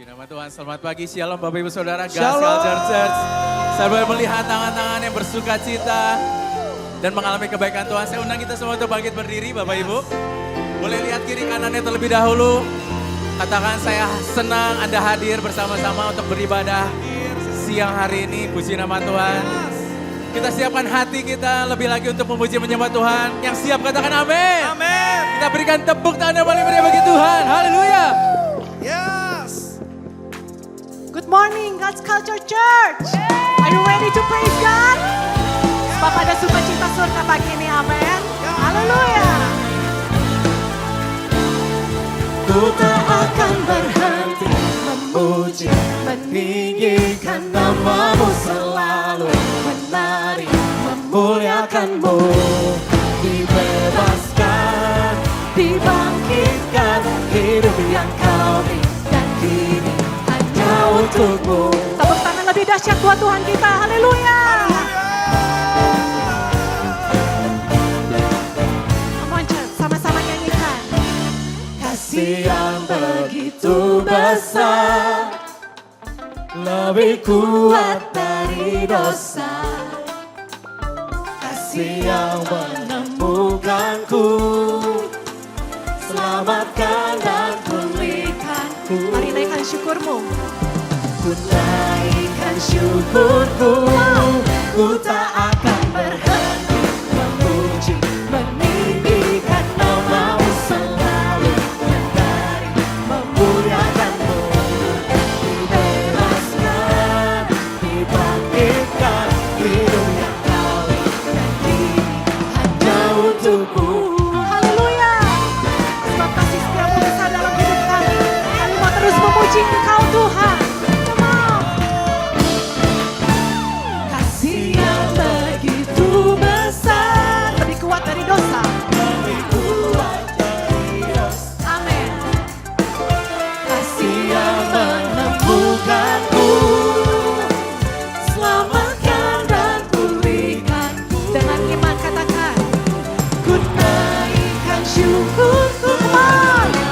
Puji nama Tuhan, selamat pagi, shalom Bapak Ibu Saudara, Shalom. Gospel Church. Saya boleh melihat tangan-tangan yang bersuka cita dan mengalami kebaikan Tuhan. Saya undang kita semua untuk bangkit berdiri Bapak Ibu. Boleh lihat kiri kanannya terlebih dahulu. Katakan saya senang Anda hadir bersama-sama untuk beribadah siang hari ini. Puji nama Tuhan. Kita siapkan hati kita lebih lagi untuk memuji menyembah Tuhan. Yang siap katakan amin. Amin. Kita berikan tepuk tangan yang paling meriah bagi Tuhan. Haleluya. Yes. Good morning, God's Culture Church. Are you ready to praise God? Sebab ada sukacita surga pagi ini, amin. Haleluya. Ku tak akan berhenti memuji, meninggikan namamu selalu, menari, memuliakanmu, dibebaskan, dibangkitkan, hidup yang kau beri dan kini hanya untukmu. Tepuk tangan lebih dahsyat buat Tuhan kita, haleluya. Come on church, sama-sama nyanyikan. Kasih yang begitu besar, lebih kuat dari dosa. Kasih yang menemukanku, selamatkan dan pulihkanku. Mari naikkan syukurmu. Ku naikkan syukurku, ku tak akan berhenti memuji, meninggikan namamu selalu, menari, memuliakanmu, dibebaskan, dibangkitkan, hidup yang kau berikan kini hanya untukmu. Haleluya. Sebab kasih setiamu besar dalam hidup kami. Kami mau terus memuji Engkau Tuhan. Come on. Kasih yang begitu besar, lebih kuat dari dosa. Lebih kuat dari dosa. Amin. Kasih yang menemukanku, selamatkan dan pulihkanku. Dengan iman katakan, ku naikkan syukurku,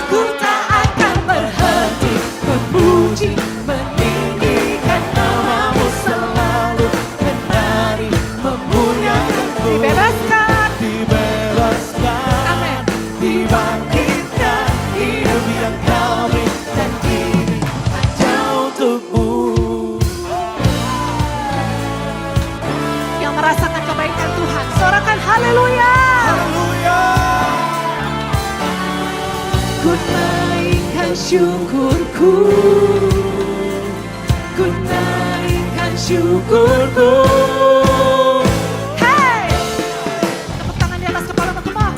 ku tak akan berhenti memuji, meninggikan namamu selalu, menari, memuliakanku, dibebaskan, amin, dibangkitkan, hidup yang kau beri dan kini hanya untukmu. Yang merasakan kebaikan Tuhan, sorakan haleluya. Haleluya. Ku naikkan syukurku, ku naikkan syukurku. Hey! Tepuk tangan di atas kepala semua.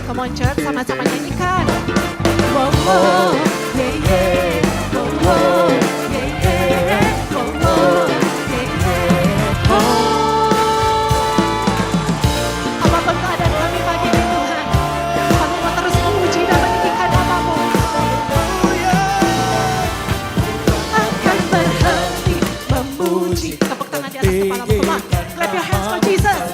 Come on church, sama-sama nyanyikan. Wow, wow, yeah, yeah. Wow, wow, yeah, yeah. Wow, wow, yeah, yeah. Oh. Apapun keadaan kami pagi ini Tuhan, kami mau terus memuji dan meninggikan namamu. Akan berhenti memuji. Tepuk tangan di atas kepala semua. Clap your hands for Jesus.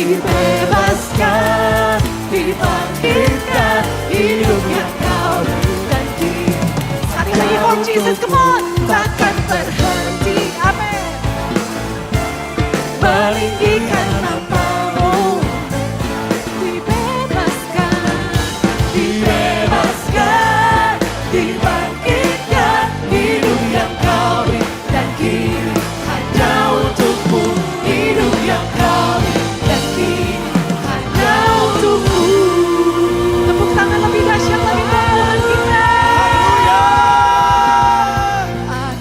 Dibebaskan, dibangkitkan, hidup yang kau beri dan kini. Sekali lagi for Jesus, come on. Takkan berhenti, amin. Meninggikan namamu, dibebaskan, dibebaskan, dibangkitkan, hidup yang kau beri dan kini hanya untukmu, hidup yang kau beri dan kini hanya untukmu. Tepuk tangan lebih dahsyat lagi buat Tuhan kita.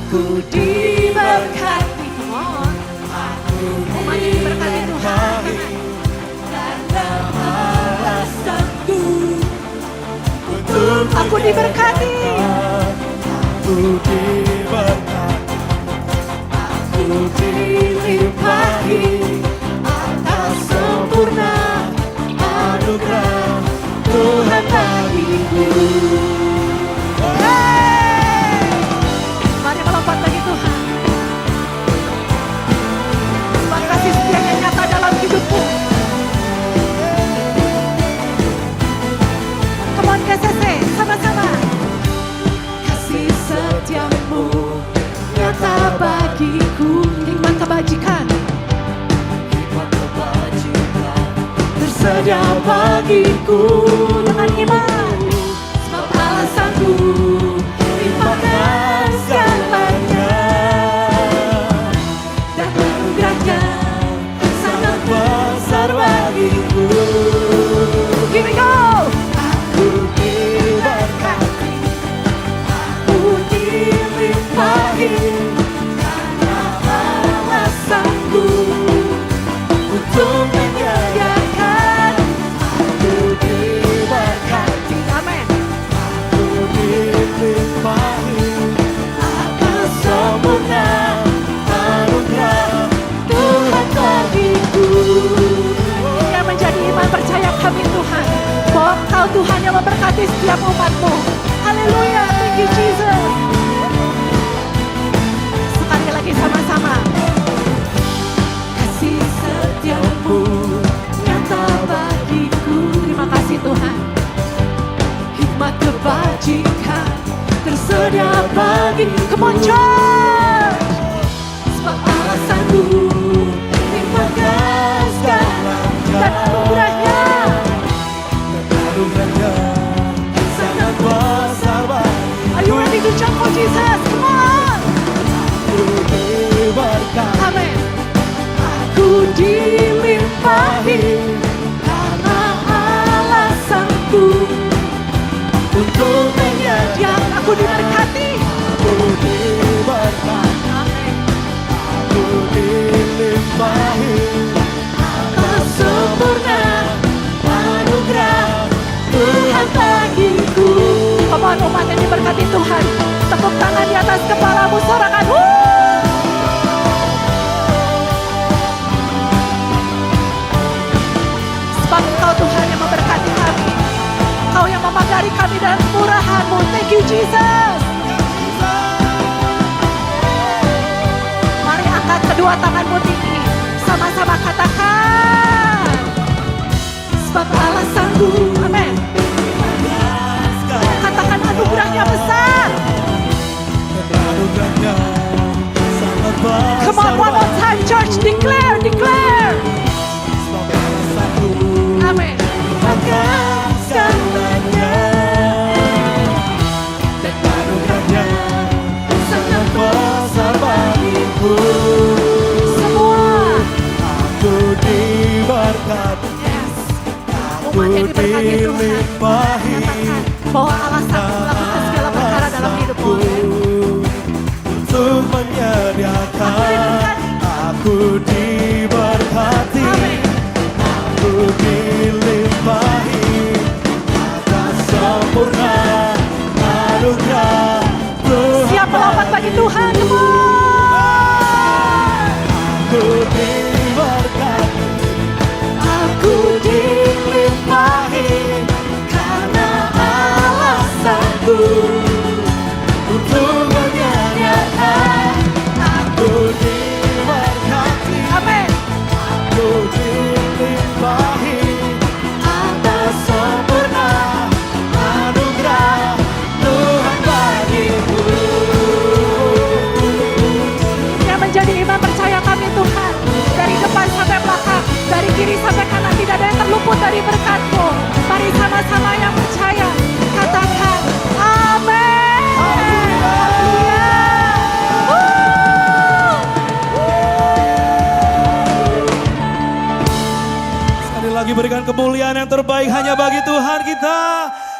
Aku diberkati, come on. Umat diberkati Tuhan. Dalam alasanku untuk aku diberkati. Aku diberkati, Aku dilimpahi atas sempurna anugerah Tuhan bagiku. Hey! Mari melompat bagi Tuhan. Sebab kasih setianya nyata dalam hidupmu. tersedia bagiku. Dengan iman, sebab alasanku limpahkan segalanya, dan anugerahnya sangat besar bagiku. Here we go. Aku diberkati, aku dilimpahi, karena alasanku untuk menyediakan. Aku diberkati, amin. Aku dilimpahi Atas sempurna anugerah Tuhan bagiku. Yang menjadi iman percaya kami Tuhan, bahwa Engkau Tuhan yang memberkati setiap umat-Mu. Haleluya, thank you Jesus. Sekali lagi sama-sama. Kasih setiamu nyata bagiku. Terima kasih Tuhan. Hikmat kebajikan tersedia bagi. Come on church. Sebab alasanku limpahkan segala dan anugerahnya sangat besar bagiku. Are you ready to jump for Jesus? Come on. Aku diberkati, Amin. Aku dilimpahi, karena alasanku untuk menyediakan. Aku diberkati. aku diberkati, Amin. aku dilimpahi Atas sempurna anugerah Tuhan bagiku. Come on, umat yang diberkati Tuhan, tepuk tangan di atas kepalamu, sorakan. Sebab Engkau Tuhan yang memberkati kami, Engkau yang memagari kami dengan murahan-Mu. Thank you Jesus. Mari angkat kedua tanganmu tinggi, sama-sama katakan. Sebab alasanku, amin. Katakan anugerahnya besar. anugerahnya sangat besar. Come on, one more time church, declare, declare. Sebab alasanku Amin. akan segalanya, dan anugerahnya sangat besar bagiku. Semua. Aku diberkati, Yes. aku Umat yang diberkati Tuhan, dilimpahi katakan bahwa alasan melakukan segala perkara dalam hidupmu. untuk menyediakan. Aku diberkati, Amin. aku dilimpahi atas sempurna anugerah Tuhan. Siap melompat bagi Tuhan, come on. Aku diberkati, Aku dilimpahi, karena alasanku untuk menyediakan. Aku diberkati, amin. aku dilimpahi atas sempurna anugerah Tuhan bagiku. Yang menjadi iman percaya kami Tuhan, dari depan sampai belakang, dari kiri sampai kanan, tidak ada yang terluput dari berkat-Mu. Mari sama-sama yang percaya, katakan amin. Haleluya. Sekali lagi berikan kemuliaan yang terbaik hanya bagi Tuhan kita.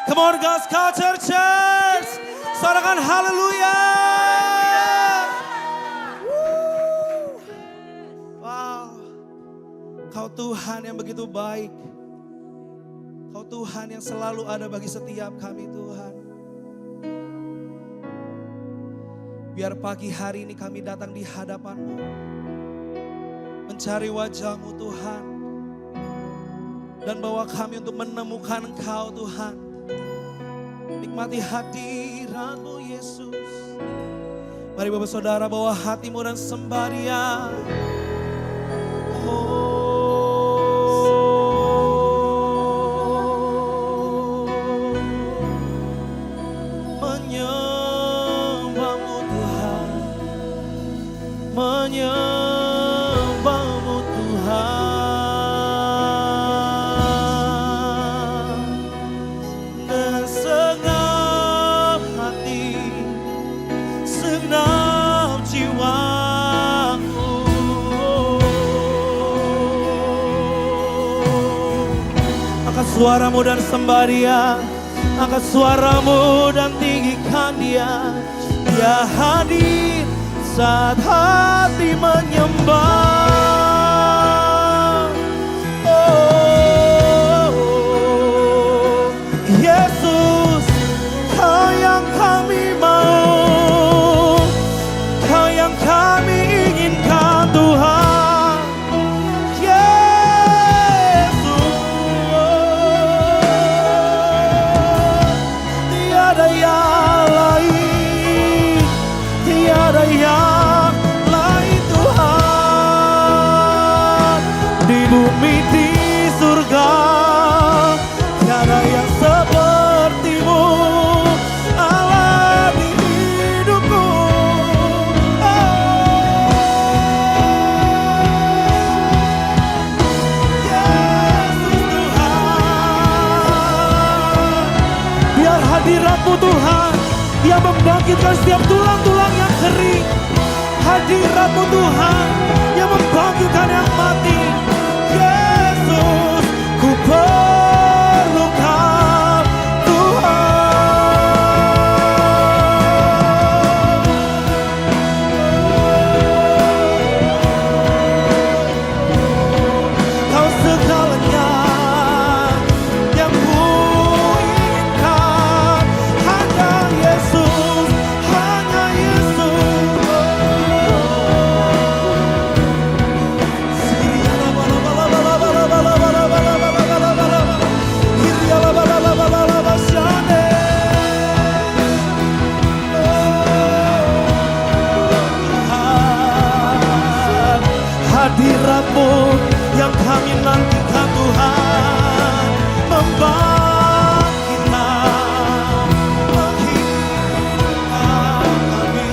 Come on God's Culture Church. Sorakan haleluya. Wow. Kau Tuhan yang begitu baik. Kau Tuhan yang selalu ada bagi setiap kami Tuhan. Biar pagi hari ini kami datang di hadapan-Mu, mencari wajah-Mu Tuhan, dan bawa kami untuk menemukan Engkau Tuhan. Nikmati hadirat-Mu Yesus. Mari Bapak Saudara bawa hatimu dan sembah Dia. Menyembah-Mu Tuhan, menyembah-Mu Tuhan. suaramu dan sembah Dia. Angkat suaramu dan tinggikan Dia. Dia hadir saat hati menyembah. Oh, Yesus, Kau yang kami mau, Kau yang kami inginkan Tuhan. Yesus, tiada yang lain, tiada yang lain Tuhan. Di bumi, di surga, tiada yang sepertimu. Allah di hidupku. Yesus Tuhan, biar hadirat-Mu Tuhan yang membangkitkan setiap tulang-tulang yang kering. Hadirat-Mu Tuhan yang membangkitkan yang mati. Yesus, ku perlu Kau Tuhan. Kau segalanya yang ku inginkan. Hanya Yesus, hanya Yesus. Hadirat-Mu yang kami nantikan Tuhan, membangkitkan, menghidupkan kami.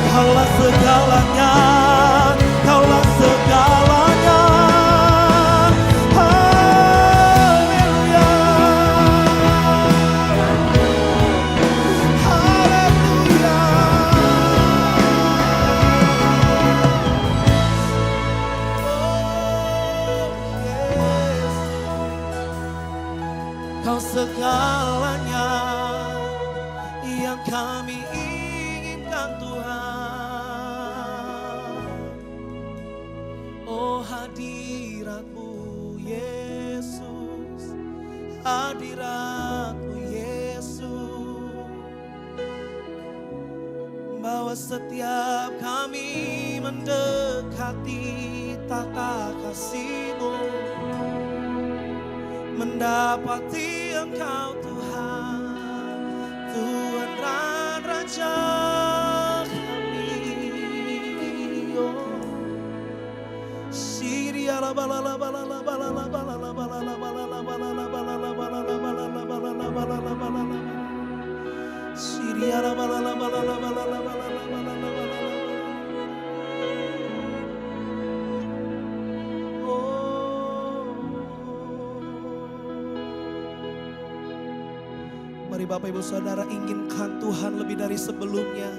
Kaulah segalanya, Kaulah segalanya. Haleluya, haleluya. Kau segalanya yang kami inginkan Tuhan. Oh, hadirat-Mu Yesus, hadirat-Mu Yesus, bawa setiap kami mendekati tata kasih-Mu, mendapati Engkau Tuhan, Tuhan dan Raja kami. Oh, Syria la balala balala balala balala balala balala balala balala balala balala balala balala balala. Syria la balala balala balala balala balala balala. Mari Bapak Ibu Saudara inginkan Tuhan lebih dari sebelumnya.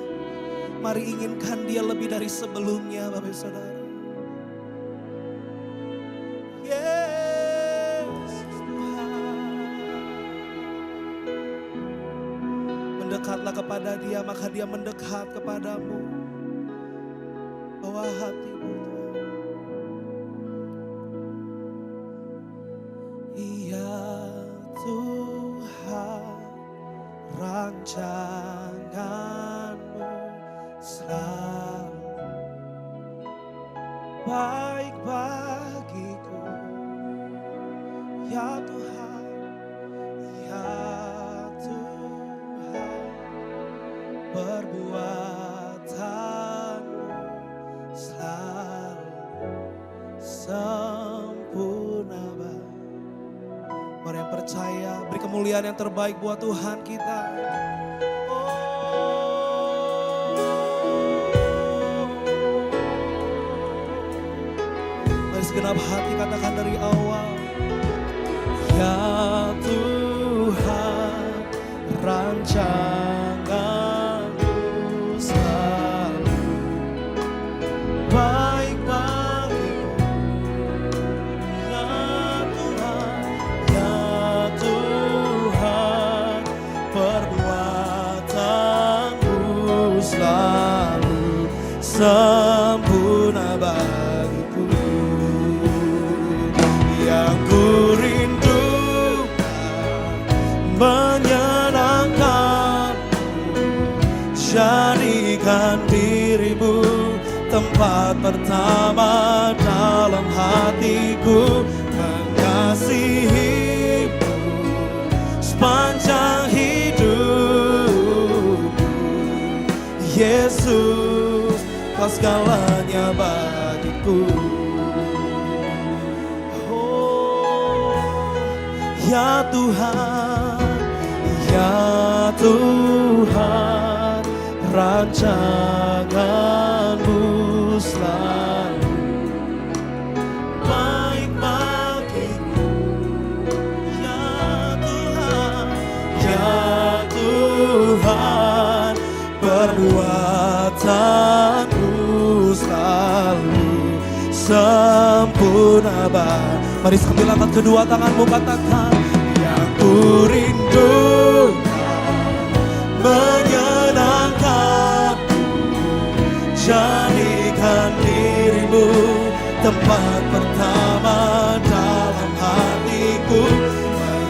Mari inginkan Dia lebih dari sebelumnya Bapak Ibu Saudara. Yesus Tuhan. Mendekatlah kepada Dia, maka Dia mendekat kepadamu. Bawa hatimu Tuhan. Iya Tuhan, rancangan-Mu selalu baik bagiku. Ya Tuhan, ya Tuhan, perbuatan-Mu selalu sempurna. Mari yang percaya, beri kemuliaan yang terbaik buat Tuhan kita. Mari segenap hati katakan dari awal. Ya Tuhan, rancangan-Mu selalu baik bagiku. Ya Tuhan, ya sempurna bagiku. Yang ku rindukan menyenangkan, jadikan dirimu tempat pertama dalam hatiku. Mengasihimu sepanjang hidup, Yesus, Kau segalanya bagiku. Oh, ya Tuhan, ya Tuhan, rancangan-Mu selalu baik bagiku. Ya Tuhan, ya Tuhan, perbuatan-Mu selalu sempurna. Mari sambil angkat kedua tanganmu katakan, yang ku rindukan menyenangkan, jadikan dirimu tempat pertama dalam hatiku.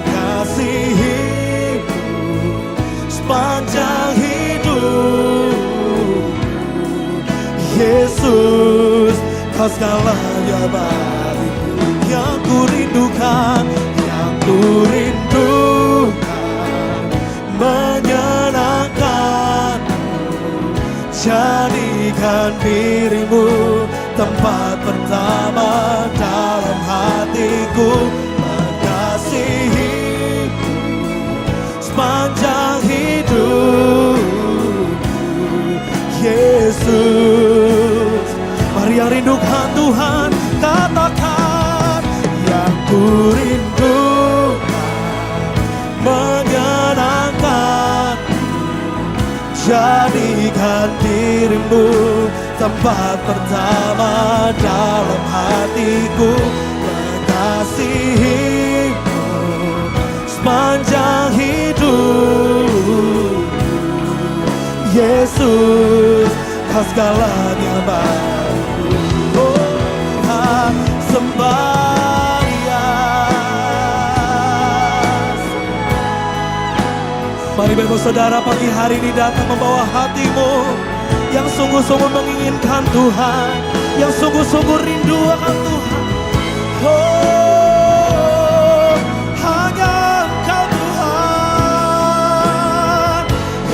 Mengasihimu sepanjang hidup, Yesus, Kau segalanya bagiku. Yang ku rindukan, yang ku rindukan menyenangkan, jadikan dirimu tempat pertama dalam hatiku. Mengasihimu sepanjang hidup, Yesus. Mari yang rindukan Tuhan katakan, yang ku rindukan menyenangkan, jadikan dirimu tempat pertama dalam hatiku. Mengasihimu sepanjang hidup, Yesus, Kau segalanya bagiku. Oh, sembahyang. Mari Bapak Saudara pagi hari ini datang membawa hatimu yang sungguh-sungguh menginginkan Tuhan, yang sungguh-sungguh rindu akan Tuhan. Oh, hanya Engkau Tuhan,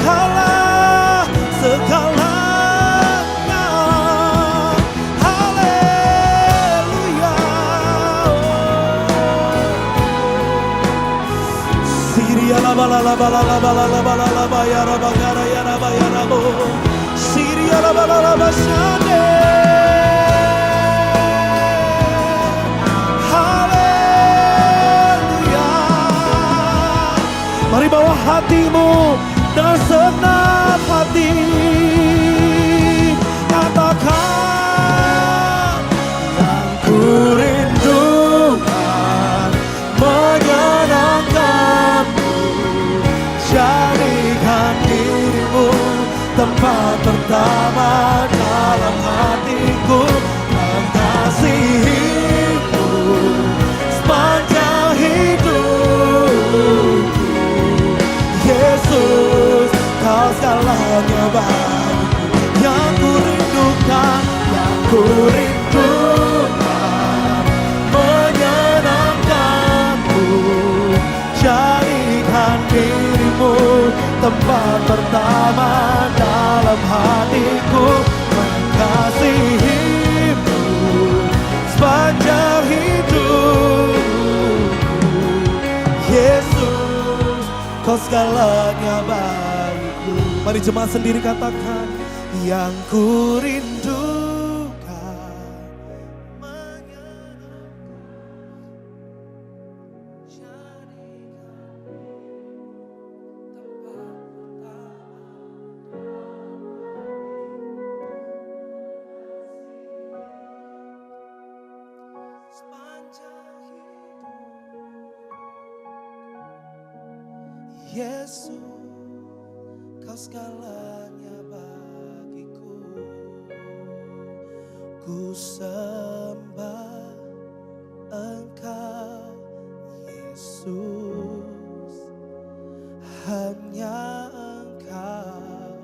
Kaulah segalanya. Haleluya. Siria la bala la bala la bala la bala la baya ra bagara ya ra baya ra bo. Siria la bala la basande. Haleluya. Mari bawa hatimu dengan senang hati, katakan, yang ku rindukan menyenangkanmu, jadikan dirimu tempat pertama dalam hatiku. Mengasihimu sepanjang hidup, Yesus, Kau segalanya bagiku. Yang ku rindukan, yang ku rindukan menyenangkanmu, jadikan dirimu tempat pertama dalam hatiku. Mengasihimu sepanjang hidup, Yesus, Kau segalanya bagiku. Mari jemaat sendiri katakan, yang ku rindukan menyenangkan, jadikan sepanjang hidup, Yesus, Kau segalanya bagiku. Ku sembah Engkau Yesus, hanya Engkau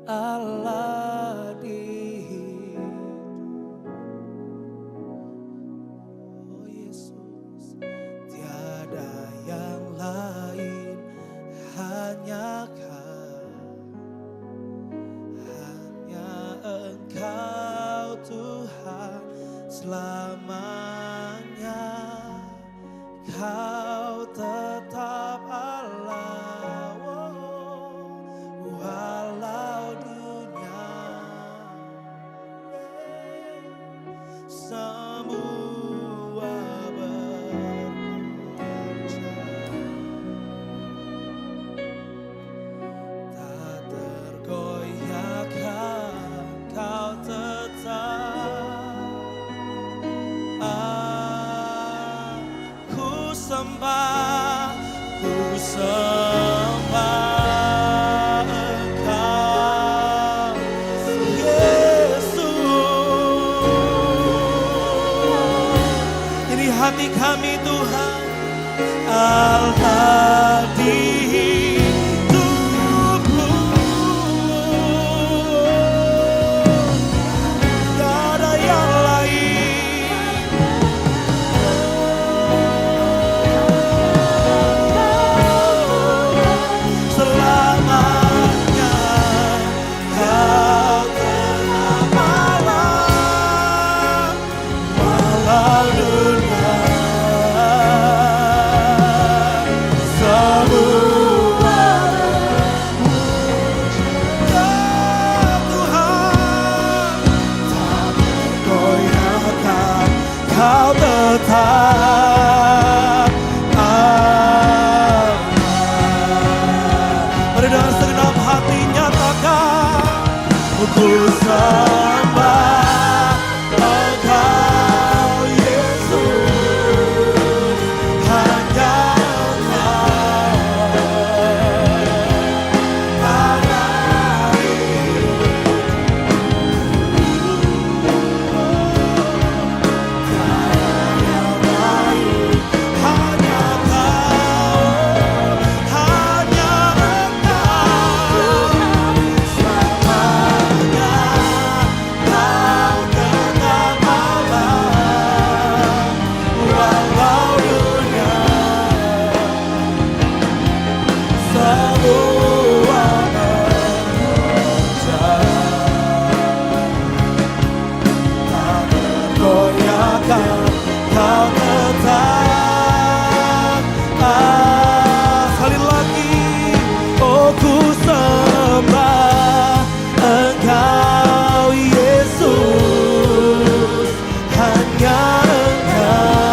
Allah di hidup. Oh Yesus, tiada yang lain, hanya Kau, hanya Engkau Tuhan selamanya. Kau tetap Allah, walau dunia semua bergoncang, tak tergoyahkan. Kau tetap aku sembah Engkau Yesus. Jadi hati kami Tuhan, Allah di hidupku, tiada yang lain. Selamanya Kau tetap Allah, walau dunia semua ya Tuhan, tak tergoyahkan. Kau tetap Allah. Mari dengan segenap hati nyatakan, ku sembah Engkau Yesus, hanya Engkau Allah sekali lagi, oh ku sembah Engkau Yesus, hanya Engkau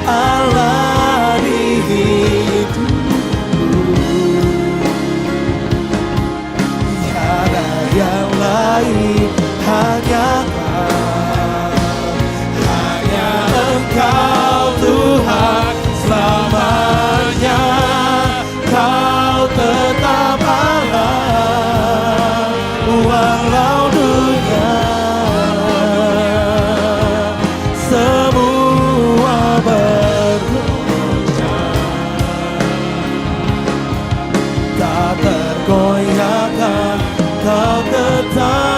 Allah di hidupku, tiada yang lain, hanya Engkau Tuhan selamanya. Kau tetap Allah, walau dunia semua bergoncang, tak tergoyahkan. Kau tetap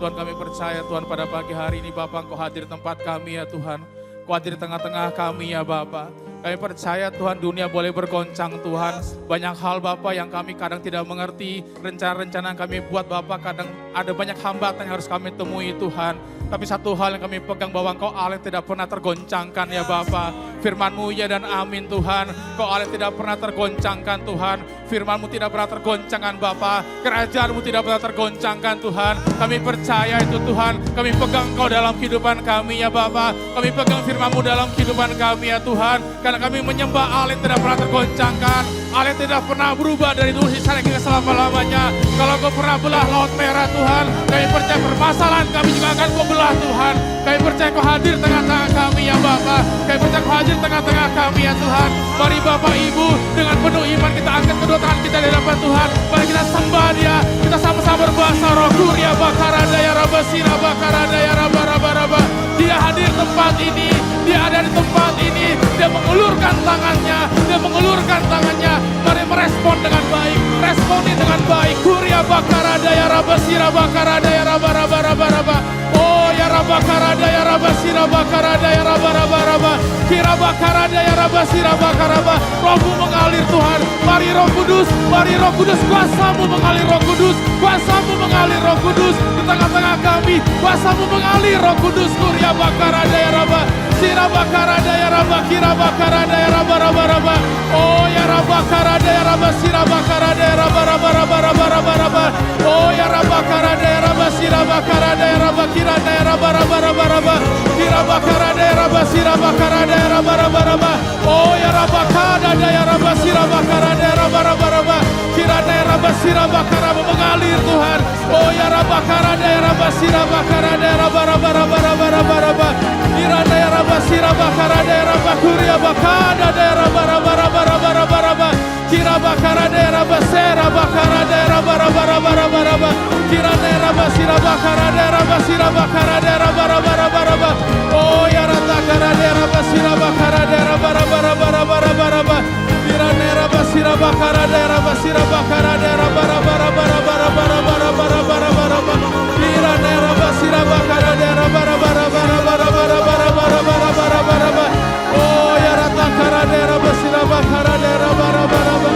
Tuhan, kami percaya Tuhan pada pagi hari ini Bapa, Engkau hadir di tempat kami ya Tuhan. Engkau hadir di tengah-tengah kami ya Bapa. Kami percaya Tuhan dunia boleh bergoncang Tuhan. Banyak hal Bapa yang kami kadang tidak mengerti. Rencana-rencana yang kami buat Bapa kadang ada banyak hambatan yang harus kami temui Tuhan. Tapi satu hal yang kami pegang bahwa Engkau Allah yang tidak pernah tergoncangkan ya Bapa. Firman-Mu ya dan amin Tuhan. Engkau Allah yang tidak pernah tergoncangkan Tuhan. Firman-Mu tidak pernah tergoncangkan Bapa. Kerajaan-Mu tidak pernah tergoncangkan Tuhan. Kami percaya itu Tuhan. Kami pegang Engkau dalam kehidupan kami ya Bapa. Kami pegang firman-Mu dalam kehidupan kami ya Tuhan. Karena kami menyembah Allah yang tidak pernah tergoncangkan. Allah yang tidak pernah berubah dari dulu sekarang hingga selama-lamanya. Kalau Kau pernah belah laut merah Tuhan, kami percaya permasalahan kami juga akan Kau belah Tuhan. Kami percaya Kau hadir tengah-tengah kami ya Bapa. Kami percaya Kau hadir tengah-tengah kami ya Tuhan. Mari Bapak Ibu dengan penuh iman kita angkat kedua tangan kita di hadapan Tuhan. Mari kita sembah Dia. Kita sama-sama berbahasa roh kuria bakarada ya raba sira bakarada ya raba raba raba. Dia hadir tempat ini. Dia ada di tempat ini. Dia mengulurkan tangannya. Dia mengulurkan tangannya. Mari merespon dengan baik. Responi dengan baik. Kuria bakarada ya raba sira bakarada ya raba raba raba raba. Oh ya raba karada ya raba sira bakarada ya raba raba raba. Kira bakarada ya raba sira bakaraba. Rohmu mengalir Tuhan. Mari Roh Kudus. Mari Roh Kudus. Kuasamu mengalir Roh Kudus. Kuasamu mengalir Roh Kudus. Di tengah-tengah kami. Kuasamu mengalir Roh Kudus. Kuria bakarada ya raba. Sira bakarada ya raba. Kira bakarada ya raba raba raba. Oh ya raba karada ya raba sira bakarada ya raba raba raba raba raba raba. Oh ya raba karada ya raba sira bakarada ya raba kirada ya raba raba raba raba. Kira bakarada ya raba sira bakarada ya raba raba raba. Oh ya raba karada ya raba sira bakarada ya raba raba raba. Kirada ya raba sira bakaraba mengalir Tuhan. Oh ya raba karada ya raba sira bakarada ya raba raba raba raba raba raba. Kirada ya raba sira bakarada ya raba kuria bakada ya raba raba raba raba raba raba. Kira bakarada ya raba sira bakarada ya raba raba raba raba raba. Kirada ya raba sira bakarada ya raba sira bakarada ya raba raba raba raba. Oh ya raba karada ya raba sira bakarada ya raba raba raba raba raba raba. Kirada ya raba sira bakarada ya raba sira bakarada ya raba raba raba raba raba raba raba raba raba raba. Kirada ya raba sira bakarada ya raba raba raba raba raba raba raba raba raba raba raba. Oh ya raba karada ya raba sira bakarada ya raba raba raba.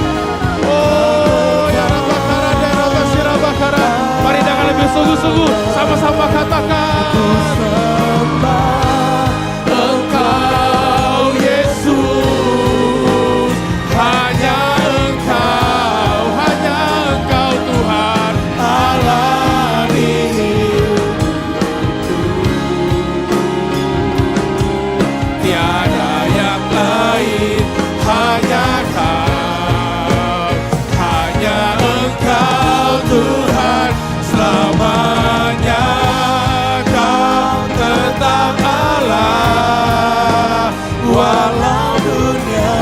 Oh ya raba karada ya raba sira bakarada. Mari dengan lebih sungguh-sungguh sama-sama katakan. Engkau Yesus, hanya Engkau Tuhan Allah di hidupku. Tiada yang lain, hanya Engkau Tuhan selamanya. Kau tetap Allah walau dunia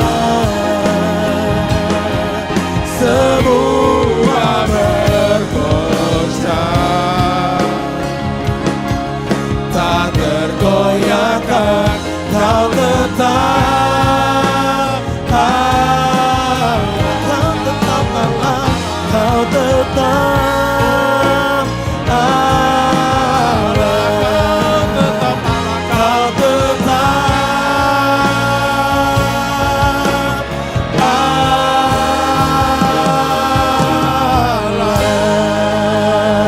semua bergoncang, tak tergoyahkan. Kau tetap Allah, kau tetap Allah, kau tetap Allah, kau tetap Allah.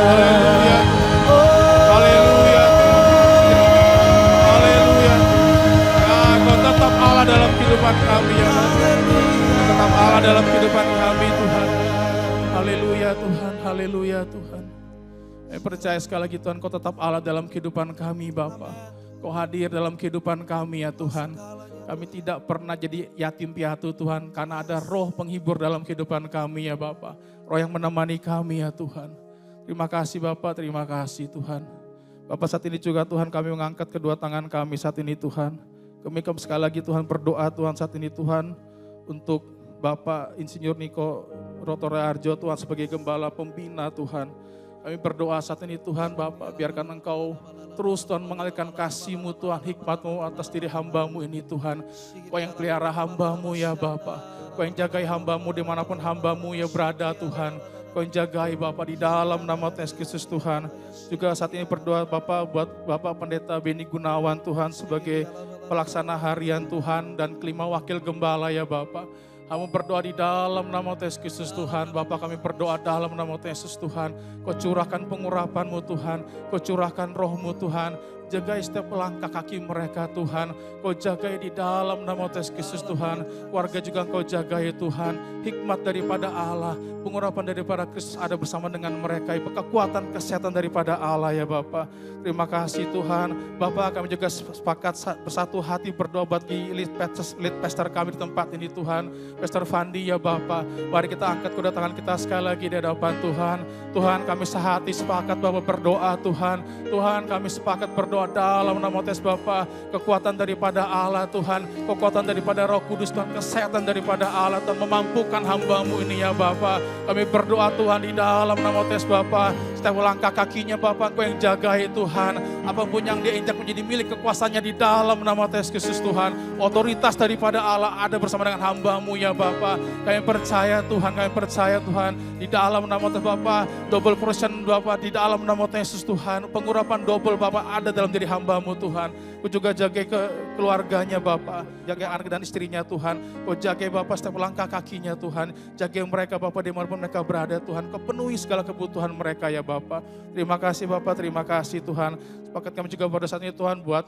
Haleluya, haleluya, haleluya. Ya, Kau tetap Allah dalam kehidupan kami ya Tuhan. Tetap Allah dalam kehidupan kami Tuhan. Haleluya Tuhan, haleluya Tuhan. Saya percaya sekali lagi Tuhan, Kau tetap Allah dalam kehidupan kami Bapa. Kau hadir dalam kehidupan kami ya Tuhan. Kami tidak pernah jadi yatim piatu Tuhan, karena ada roh penghibur dalam kehidupan kami ya Bapa. Roh yang menemani kami ya Tuhan. Terima kasih Bapa, terima kasih Tuhan. Bapak saat ini juga Tuhan kami mengangkat kedua tangan kami saat ini Tuhan. Kami sekali lagi Tuhan berdoa Tuhan saat ini Tuhan untuk Bapak Insinyur Niko Rotore Arjo Tuhan sebagai gembala pembina Tuhan. Kami berdoa saat ini Tuhan Bapak, biarkan Engkau terus Tuhan mengalirkan kasih-Mu Tuhan, hikmat-Mu atas diri hamba-Mu ini Tuhan. Kau yang pelihara hamba-Mu ya Bapak, Kau yang jagai hamba-Mu dimanapun hamba-Mu ya berada Tuhan. Kau yang jagai Bapak di dalam nama Tuhan Yesus Tuhan. Juga saat ini berdoa Bapak buat Bapak Pendeta Beni Gunawan Tuhan sebagai pelaksana harian Tuhan dan kelima wakil gembala ya Bapak. Kami berdoa di dalam nama Tuhan Yesus Tuhan. Bapak kami berdoa dalam nama Tuhan Yesus Tuhan. Kau curahkan pengurapan-Mu Tuhan. Kau curahkan roh-Mu Tuhan. jagai setiap langkah kaki mereka Tuhan. Kau jagai di dalam nama Tuhan Yesus Tuhan. Keluarga juga Engkau jagai Tuhan. Hikmat daripada Allah, pengurapan daripada Kristus ada bersama dengan mereka. Kekuatan kesehatan daripada Allah ya Bapak. Terima kasih Tuhan. Bapak, kami juga sepakat bersatu hati berdoa bagi lead pastor kami di tempat ini Tuhan. Pastor Fandi ya Bapak. Mari kita angkat kedua tangan kita sekali lagi di hadapan Tuhan. Tuhan, kami sehati sepakat Bapak berdoa Tuhan. Tuhan, kami sepakat berdoa dalam nama Tuhan Bapak. Kekuatan daripada Allah Tuhan. Kekuatan daripada Roh Kudus Tuhan. Kesehatan daripada Allah Tuhan. Memampukan hamba-Mu ini ya Bapak. Kami berdoa Tuhan di dalam nama Tuhan Bapak. Setiap langkah kakinya Bapak Engkau yang jagai Tuhan. Apapun yang dia injak menjadi milik kekuasaannya di dalam nama Tuhan Yesus Tuhan. Otoritas daripada Allah ada bersama dengan hamba-Mu ya Bapak. Kami percaya Tuhan, kami percaya Tuhan. Di dalam nama Tuhan Bapak, double portion Bapak di dalam nama Tuhan Yesus Tuhan. Pengurapan double Bapak ada dalam diri hamba-Mu Tuhan. Kau juga jaga keluarganya Bapak. Jaga anak dan istrinya Tuhan. Kau jaga Bapak setiap langkah kakinya Tuhan. Jaga mereka Bapak dimanapun mereka berada Tuhan. Kau penuhi segala kebutuhan mereka ya Bapak. Terima kasih Bapak, terima kasih Tuhan. Sepakat kami juga pada saat ini Tuhan buat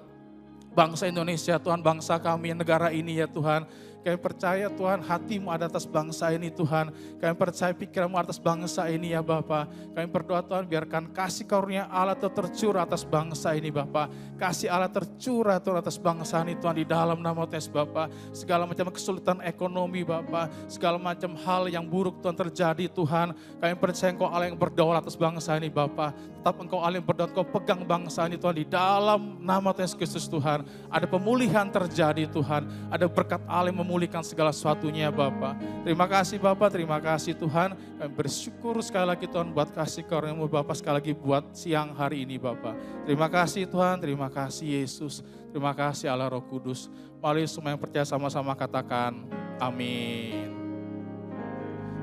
bangsa Indonesia Tuhan, bangsa kami, negara ini ya Tuhan. Kami percaya Tuhan hati-Mu ada atas bangsa ini Tuhan. Kami percaya pikiran-Mu atas bangsa ini ya Bapa. Kami berdoa Tuhan biarkan kasih karunia Allah tercurah atas bangsa ini Bapa. Kasih Allah tercurah Tuhan atas bangsa ini Tuhan di dalam nama Tuhan Bapa. Segala macam kesulitan ekonomi Bapa. Segala macam hal yang buruk Tuhan terjadi Tuhan. Kami percaya Engkau Allah yang berdaulat atas bangsa ini Bapa. Tetap Engkau Allah yang berdaulat, Engkau pegang bangsa ini Tuhan di dalam nama Tuhan Yesus Tuhan. Ada pemulihan terjadi Tuhan. Ada berkat Allah yang memulihkan segala sesuatunya Bapak. Terima kasih Bapak, terima kasih Tuhan. Kami bersyukur sekali lagi Tuhan buat kasih karunia-Mu Bapak sekali lagi buat siang hari ini Bapak. Terima kasih Tuhan, terima kasih Yesus. Terima kasih Allah Roh Kudus. Mari semua yang percaya sama-sama katakan amin.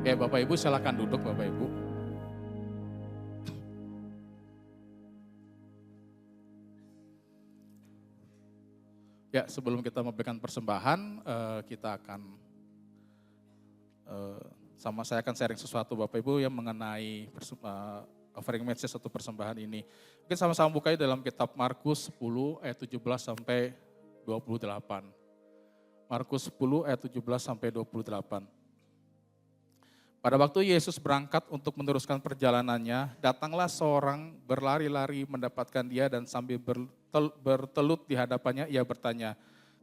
Ya Bapak Ibu silakan duduk Bapak Ibu. Ya, sebelum kita memberikan persembahan, kita akan, saya akan sharing sesuatu Bapak Ibu yang mengenai offering message atau persembahan ini. Mungkin sama-sama buka dalam kitab Markus 10 ayat 17 sampai 28. Markus 10 ayat 17 sampai 28. Pada waktu Yesus berangkat untuk meneruskan perjalanannya, datanglah seorang berlari-lari mendapatkan dia dan sambil bertelut di hadapannya ia bertanya,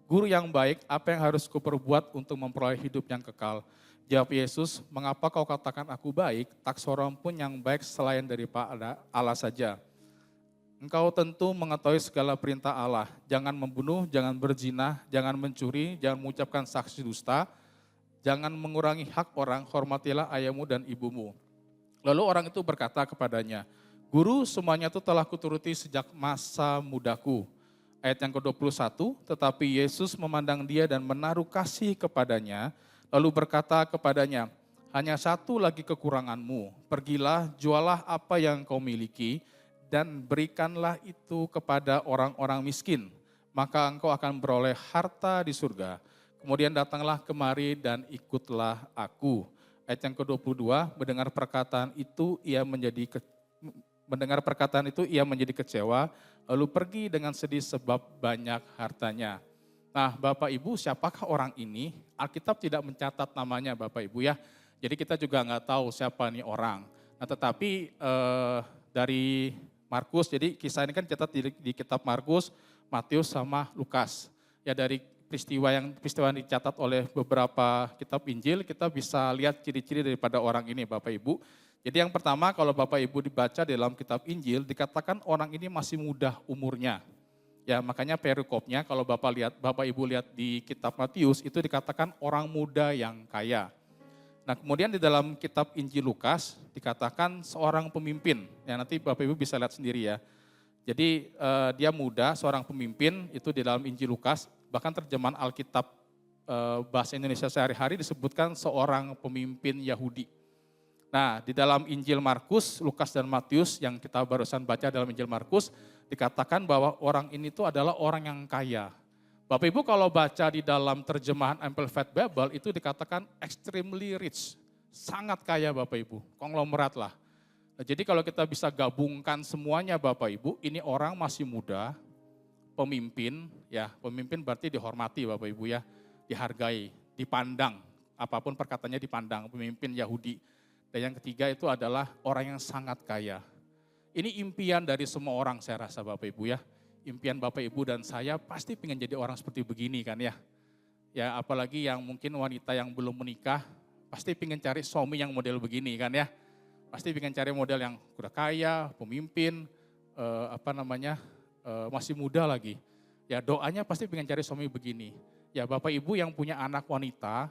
"Guru yang baik, apa yang harus kuperbuat untuk memperoleh hidup yang kekal?" Jawab Yesus, "Mengapa kau katakan aku baik? Tak seorang pun yang baik selain daripada Allah saja. Engkau tentu mengetahui segala perintah Allah. Jangan membunuh, jangan berzina, jangan mencuri, jangan mengucapkan saksi dusta, jangan mengurangi hak orang, hormatilah ayahmu dan ibumu." Lalu orang itu berkata kepadanya, "Guru, semuanya itu telah kuturuti sejak masa mudaku." Ayat yang ke-21, tetapi Yesus memandang dia dan menaruh kasih kepadanya, lalu berkata kepadanya, "Hanya satu lagi kekuranganmu, pergilah, jualah apa yang kau miliki, dan berikanlah itu kepada orang-orang miskin, maka engkau akan beroleh harta di surga. Kemudian datanglah kemari dan ikutlah aku." Ayat yang ke-22, mendengar perkataan itu ia menjadi kecewa, lalu pergi dengan sedih sebab banyak hartanya. Nah Bapak Ibu, siapakah orang ini? Alkitab tidak mencatat namanya Bapak Ibu ya. Jadi kita juga nggak tahu siapa nih orang. Nah tetapi dari Markus, jadi kisah ini kan catat di kitab Markus, Matius sama Lukas. Ya dari peristiwa yang dicatat oleh beberapa kitab Injil, kita bisa lihat ciri-ciri daripada orang ini Bapak Ibu. Jadi yang pertama kalau Bapak Ibu dibaca dalam kitab Injil, dikatakan orang ini masih muda umurnya. Ya makanya perikopnya kalau Bapak Ibu lihat di kitab Matius, itu dikatakan orang muda yang kaya. Nah kemudian di dalam kitab Injil Lukas, dikatakan seorang pemimpin. Ya nanti Bapak Ibu bisa lihat sendiri ya. Jadi dia muda, seorang pemimpin, itu di dalam Injil Lukas, bahkan terjemahan Alkitab bahasa Indonesia sehari-hari disebutkan seorang pemimpin Yahudi. Nah di dalam Injil Markus, Lukas dan Matius yang kita barusan baca dalam Injil Markus, dikatakan bahwa orang ini tuh adalah orang yang kaya. Bapak Ibu kalau baca di dalam terjemahan Amplified Bible itu dikatakan extremely rich, sangat kaya Bapak Ibu, konglomerat lah. Nah, jadi kalau kita bisa gabungkan semuanya Bapak Ibu, ini orang masih muda, pemimpin, ya pemimpin berarti dihormati Bapak Ibu ya, dihargai, dipandang, apapun perkataannya dipandang, pemimpin Yahudi. Dan yang ketiga itu adalah orang yang sangat kaya. Ini impian dari semua orang saya rasa Bapak Ibu ya. Impian Bapak Ibu dan saya pasti pengen jadi orang seperti begini kan ya. Ya apalagi yang mungkin wanita yang belum menikah, pasti pengen cari suami yang model begini kan ya. Pasti pengen cari model yang udah kaya, pemimpin, masih muda lagi. Ya doanya pasti pengen cari suami begini. Ya Bapak Ibu yang punya anak wanita,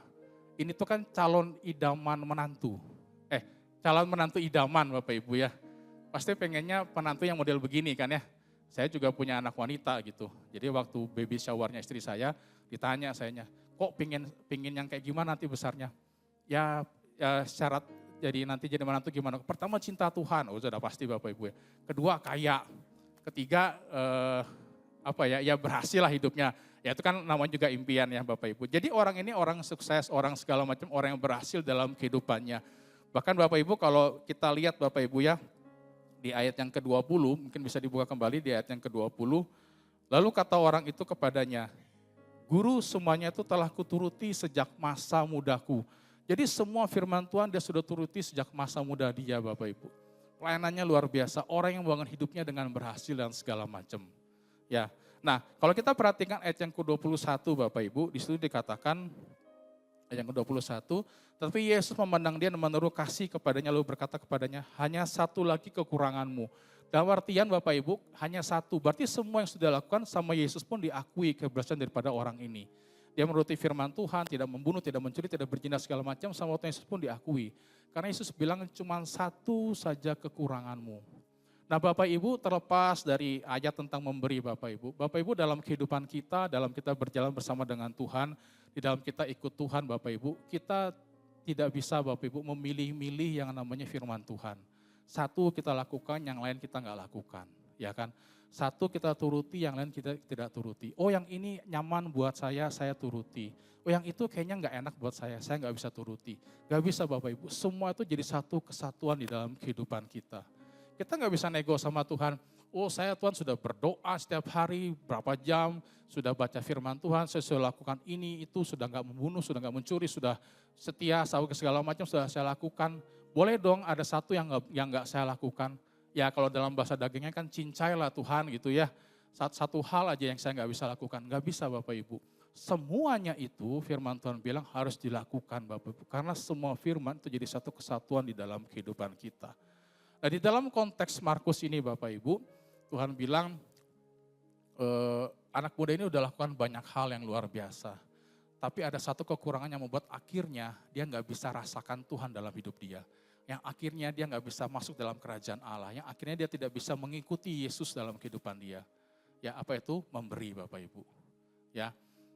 ini tuh kan calon idaman menantu. Calon menantu idaman Bapak Ibu ya. Pasti pengennya penantu yang model begini kan ya. Saya juga punya anak wanita gitu. Jadi waktu baby showernya istri saya, ditanya sayanya, kok pingin yang kayak gimana nanti besarnya? Ya syarat jadi nanti jadi menantu gimana? Pertama cinta Tuhan, sudah pasti Bapak Ibu ya. Kedua kaya. Ketiga ya berhasil lah hidupnya. Ya itu kan namanya juga impian ya Bapak Ibu. Jadi orang ini orang sukses, orang segala macam, orang yang berhasil dalam kehidupannya. Bahkan Bapak Ibu kalau kita lihat Bapak Ibu ya, di ayat yang ke-20, mungkin bisa dibuka kembali di ayat yang ke-20. Lalu kata orang itu kepadanya, Guru semuanya itu telah kuturuti sejak masa mudaku. Jadi semua firman Tuhan dia sudah turuti sejak masa muda dia Bapak Ibu. Pelayanannya luar biasa, orang yang membangun hidupnya dengan berhasil dan segala macam. Ya, nah kalau kita perhatikan ayat yang ke-21 Bapak Ibu, di situ dikatakan, ayat yang ke-21, tapi Yesus memandang dia dan menaruh kasih kepadanya lalu berkata kepadanya, hanya satu lagi kekuranganmu. Dalam artian Bapak Ibu, hanya satu. Berarti semua yang sudah dilakukan sama Yesus pun diakui keberhasilan daripada orang ini. Dia menuruti firman Tuhan, tidak membunuh, tidak mencuri, tidak berzina segala macam, sama waktu Yesus pun diakui. Karena Yesus bilang cuma satu saja kekuranganmu. Nah Bapak Ibu terlepas dari ayat tentang memberi Bapak Ibu dalam kehidupan kita, dalam kita berjalan bersama dengan Tuhan, di dalam kita ikut Tuhan Bapak Ibu, kita tidak bisa Bapak Ibu memilih-milih yang namanya firman Tuhan. Satu kita lakukan, yang lain kita nggak lakukan, ya kan? Satu kita turuti, yang lain kita tidak turuti. Oh yang ini nyaman buat saya turuti. Oh yang itu kayaknya nggak enak buat saya nggak bisa turuti. Nggak bisa Bapak Ibu, semua itu jadi satu kesatuan di dalam kehidupan kita. Kita nggak bisa nego sama Tuhan, oh saya Tuhan sudah berdoa setiap hari berapa jam, sudah baca firman Tuhan, saya sudah lakukan ini, itu, sudah nggak membunuh, sudah nggak mencuri, sudah setia, segala macam sudah saya lakukan. Boleh dong ada satu yang nggak saya lakukan. Ya kalau dalam bahasa dagingnya kan cincailah Tuhan gitu ya. Satu hal aja yang saya nggak bisa lakukan, nggak bisa Bapak Ibu. Semuanya itu firman Tuhan bilang harus dilakukan Bapak Ibu. Karena semua firman itu jadi satu kesatuan di dalam kehidupan kita. Nah di dalam konteks Markus ini Bapak Ibu, Tuhan bilang anak muda ini udah lakukan banyak hal yang luar biasa. Tapi ada satu kekurangan yang membuat akhirnya dia nggak bisa rasakan Tuhan dalam hidup dia. Yang akhirnya dia nggak bisa masuk dalam kerajaan Allah. Yang akhirnya dia tidak bisa mengikuti Yesus dalam kehidupan dia. Ya apa itu? Memberi Bapak Ibu. Ya,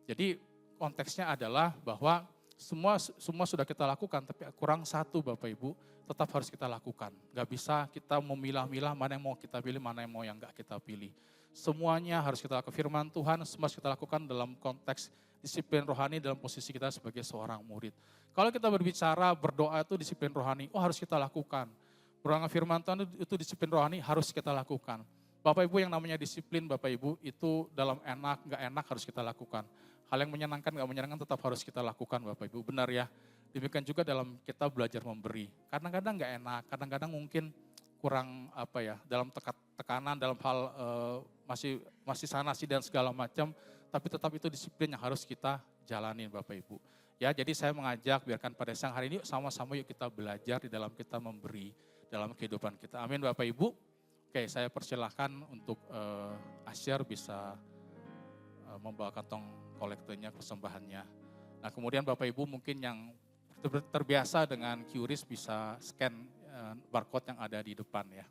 jadi konteksnya adalah bahwa semua sudah kita lakukan, tapi kurang satu Bapak Ibu tetap harus kita lakukan. Gak bisa kita memilah-milah mana yang mau kita pilih, mana yang mau yang gak kita pilih. Semuanya harus kita lakukan. Firman Tuhan semua harus kita lakukan dalam konteks disiplin rohani dalam posisi kita sebagai seorang murid. Kalau kita berbicara berdoa itu disiplin rohani, harus kita lakukan. Berdoa firman Tuhan itu disiplin rohani harus kita lakukan. Bapak Ibu yang namanya disiplin Bapak Ibu itu dalam enak, gak enak harus kita lakukan. Hal yang menyenangkan, gak menyenangkan tetap harus kita lakukan Bapak Ibu, benar ya. Demikian juga dalam kita belajar memberi. Kadang-kadang gak enak, kadang-kadang mungkin kurang dalam tekanan, dalam hal masih sanasi dan segala macam. Tapi tetap itu disiplin yang harus kita jalanin Bapak Ibu. Ya jadi saya mengajak biarkan pada siang hari ini sama-sama yuk kita belajar di dalam kita memberi dalam kehidupan kita. Amin Bapak Ibu. Oke saya persilahkan untuk Asyar bisa membawa kantong kolektornya, persembahannya. Nah kemudian Bapak Ibu mungkin yang terbiasa dengan QRIS bisa scan barcode yang ada di depan ya.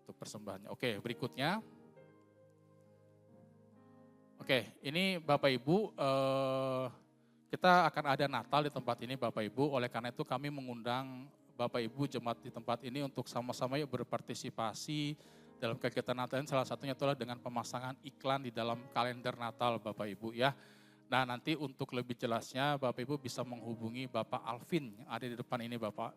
Untuk persembahannya. Oke berikutnya. Oke ini Bapak Ibu kita akan ada Natal di tempat ini Bapak Ibu. Oleh karena itu kami mengundang Bapak Ibu jemaat di tempat ini untuk sama-sama yuk berpartisipasi dalam kegiatan Natal ini. Salah satunya adalah dengan pemasangan iklan di dalam kalender Natal Bapak Ibu ya. Nah nanti untuk lebih jelasnya Bapak Ibu bisa menghubungi Bapak Alvin yang ada di depan ini Bapak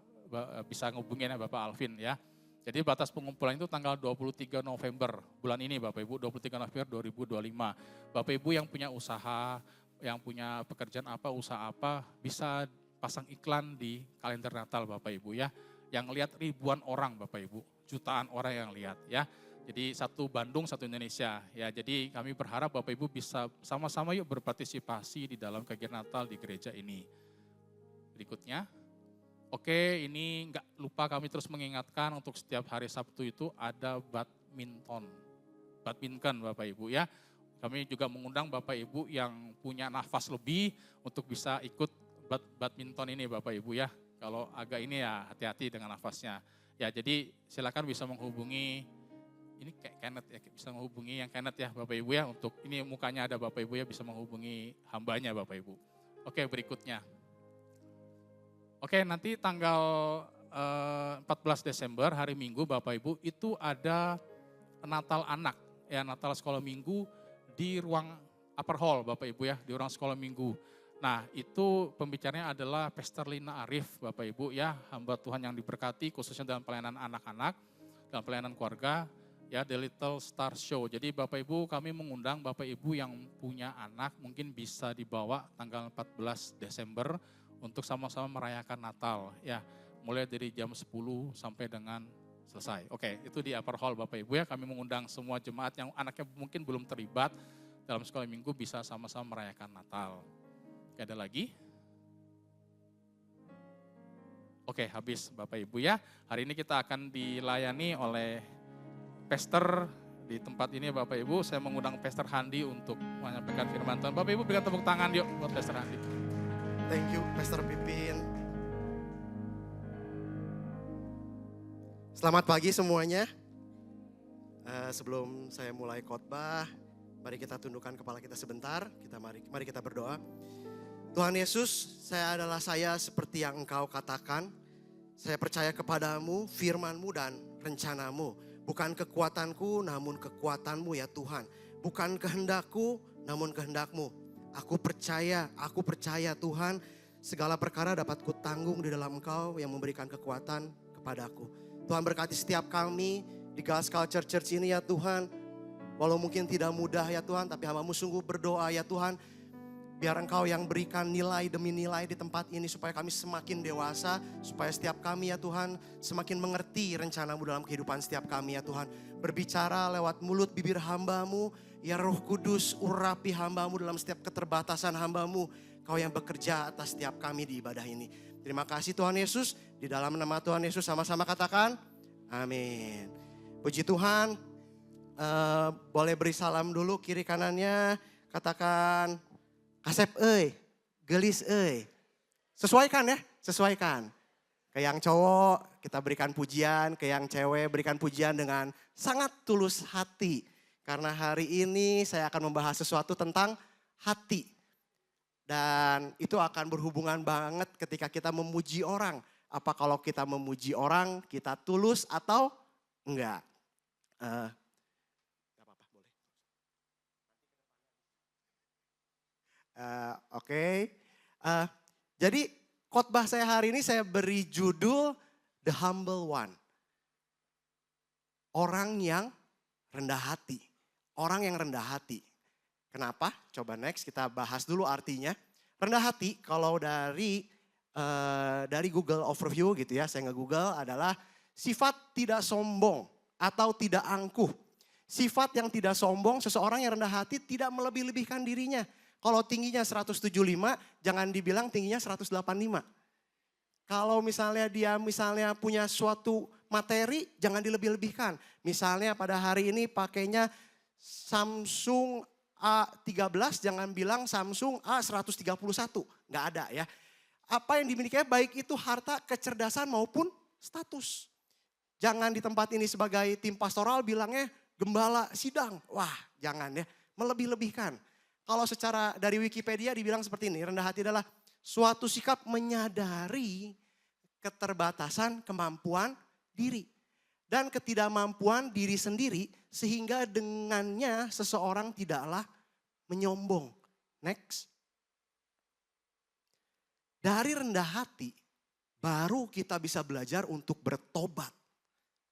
bisa menghubungi Bapak Alvin ya. Jadi batas pengumpulan itu tanggal 23 November bulan ini Bapak Ibu, 23 November 2025. Bapak Ibu yang punya usaha, yang punya pekerjaan apa, usaha apa, bisa pasang iklan di kalender Natal Bapak Ibu ya. Yang lihat ribuan orang Bapak Ibu, jutaan orang yang lihat ya. Jadi satu Bandung, satu Indonesia ya. Jadi kami berharap Bapak Ibu bisa sama-sama yuk berpartisipasi di dalam kegiatan Natal di gereja ini. Berikutnya. Oke, ini nggak lupa kami terus mengingatkan untuk setiap hari Sabtu itu ada badminton. Badminton Bapak Ibu ya. Kami juga mengundang Bapak Ibu yang punya nafas lebih untuk bisa ikut badminton ini Bapak Ibu ya. Kalau agak ini ya hati-hati dengan nafasnya. Ya jadi silakan bisa menghubungi, ini kayak Kenneth ya, bisa menghubungi yang Kenneth ya Bapak Ibu ya. Untuk ini mukanya ada Bapak Ibu ya, bisa menghubungi hambanya Bapak Ibu. Oke, berikutnya. Oke, nanti tanggal 14 Desember hari Minggu Bapak Ibu itu ada Natal anak ya, Natal sekolah minggu di ruang upper hall Bapak Ibu ya, di ruang sekolah minggu. Nah, itu pembicaranya adalah Pastor Lina Arif Bapak Ibu ya, hamba Tuhan yang diberkati khususnya dalam pelayanan anak-anak, dalam pelayanan keluarga ya, The Little Star Show. Jadi Bapak Ibu kami mengundang Bapak Ibu yang punya anak mungkin bisa dibawa tanggal 14 Desember untuk sama-sama merayakan Natal ya, mulai dari jam 10 sampai dengan selesai. Oke, itu di upper hall Bapak Ibu ya, kami mengundang semua jemaat yang anaknya mungkin belum terlibat dalam sekolah minggu bisa sama-sama merayakan Natal. Oke, ada lagi? Oke, habis Bapak Ibu ya. Hari ini kita akan dilayani oleh Pastor di tempat ini Bapak Ibu. Saya mengundang Pastor Handi untuk menyampaikan firman Tuhan. Bapak Ibu berikan tepuk tangan yuk buat Pastor Handi. Thank you, Pastor Pipin. Selamat pagi semuanya. Sebelum saya mulai khotbah, mari kita tundukkan kepala kita sebentar. Mari kita berdoa. Tuhan Yesus, saya seperti yang Engkau katakan. Saya percaya kepadamu, firman-Mu dan rencanamu. Bukan kekuatanku, namun kekuatan-Mu ya Tuhan. Bukan kehendakku, namun kehendak-Mu. Aku percaya Tuhan, segala perkara dapat kutanggung di dalam Engkau yang memberikan kekuatan kepadaku. Tuhan berkati setiap kami di God's Culture Church ini ya Tuhan. Walau mungkin tidak mudah ya Tuhan, tapi hamba-Mu sungguh berdoa ya Tuhan. Biar Engkau yang berikan nilai demi nilai di tempat ini supaya kami semakin dewasa. Supaya setiap kami ya Tuhan semakin mengerti rencana-Mu dalam kehidupan setiap kami ya Tuhan. Berbicara lewat mulut bibir hamba-Mu. Ya Roh Kudus urapi hamba-Mu dalam setiap keterbatasan hamba-Mu. Kau yang bekerja atas setiap kami di ibadah ini. Terima kasih Tuhan Yesus. Di dalam nama Tuhan Yesus sama-sama katakan amin. Puji Tuhan. Boleh beri salam dulu kiri kanannya. Katakan kasep gelis Sesuaikan ya, sesuaikan. Ke yang cowok kita berikan pujian, ke yang cewek berikan pujian dengan sangat tulus hati. Karena hari ini saya akan membahas sesuatu tentang hati. Dan itu akan berhubungan banget ketika kita memuji orang. Apa kalau kita memuji orang, kita tulus atau enggak? Oke. Jadi khotbah saya hari ini saya beri judul The Humble One. Orang yang rendah hati. Orang yang rendah hati. Kenapa? Coba next kita bahas dulu artinya. Rendah hati kalau dari Google Overview gitu ya, saya nge-google adalah sifat tidak sombong atau tidak angkuh. Sifat yang tidak sombong, seseorang yang rendah hati tidak melebih-lebihkan dirinya. Kalau tingginya 175, jangan dibilang tingginya 185. Kalau misalnya dia punya suatu materi, jangan dilebih-lebihkan. Misalnya pada hari ini pakainya Samsung A13, jangan bilang Samsung A131. Nggak ada ya. Apa yang dimilikinya baik itu harta, kecerdasan maupun status. Jangan di tempat ini sebagai tim pastoral bilangnya gembala sidang. Wah jangan ya, melebih-lebihkan. Kalau secara dari Wikipedia dibilang seperti ini, rendah hati adalah suatu sikap menyadari keterbatasan kemampuan diri. Dan ketidakmampuan diri sendiri sehingga dengannya seseorang tidaklah menyombong. Next. Dari rendah hati baru kita bisa belajar untuk bertobat.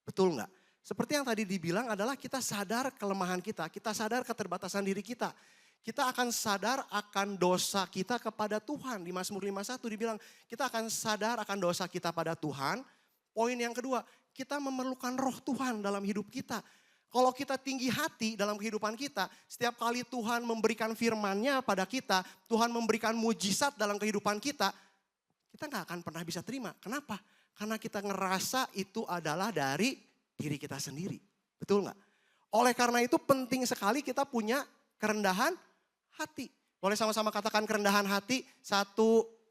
Betul nggak? Seperti yang tadi dibilang adalah kita sadar kelemahan kita sadar keterbatasan diri kita. Kita akan sadar akan dosa kita kepada Tuhan. Di Mazmur 51 dibilang kita akan sadar akan dosa kita pada Tuhan. Poin yang kedua, kita memerlukan roh Tuhan dalam hidup kita. Kalau kita tinggi hati dalam kehidupan kita, setiap kali Tuhan memberikan firman-Nya pada kita, Tuhan memberikan mujizat dalam kehidupan kita nggak akan pernah bisa terima. Kenapa? Karena kita ngerasa itu adalah dari diri kita sendiri. Betul nggak? Oleh karena itu penting sekali kita punya kerendahan hati. Boleh sama-sama katakan kerendahan hati. 1,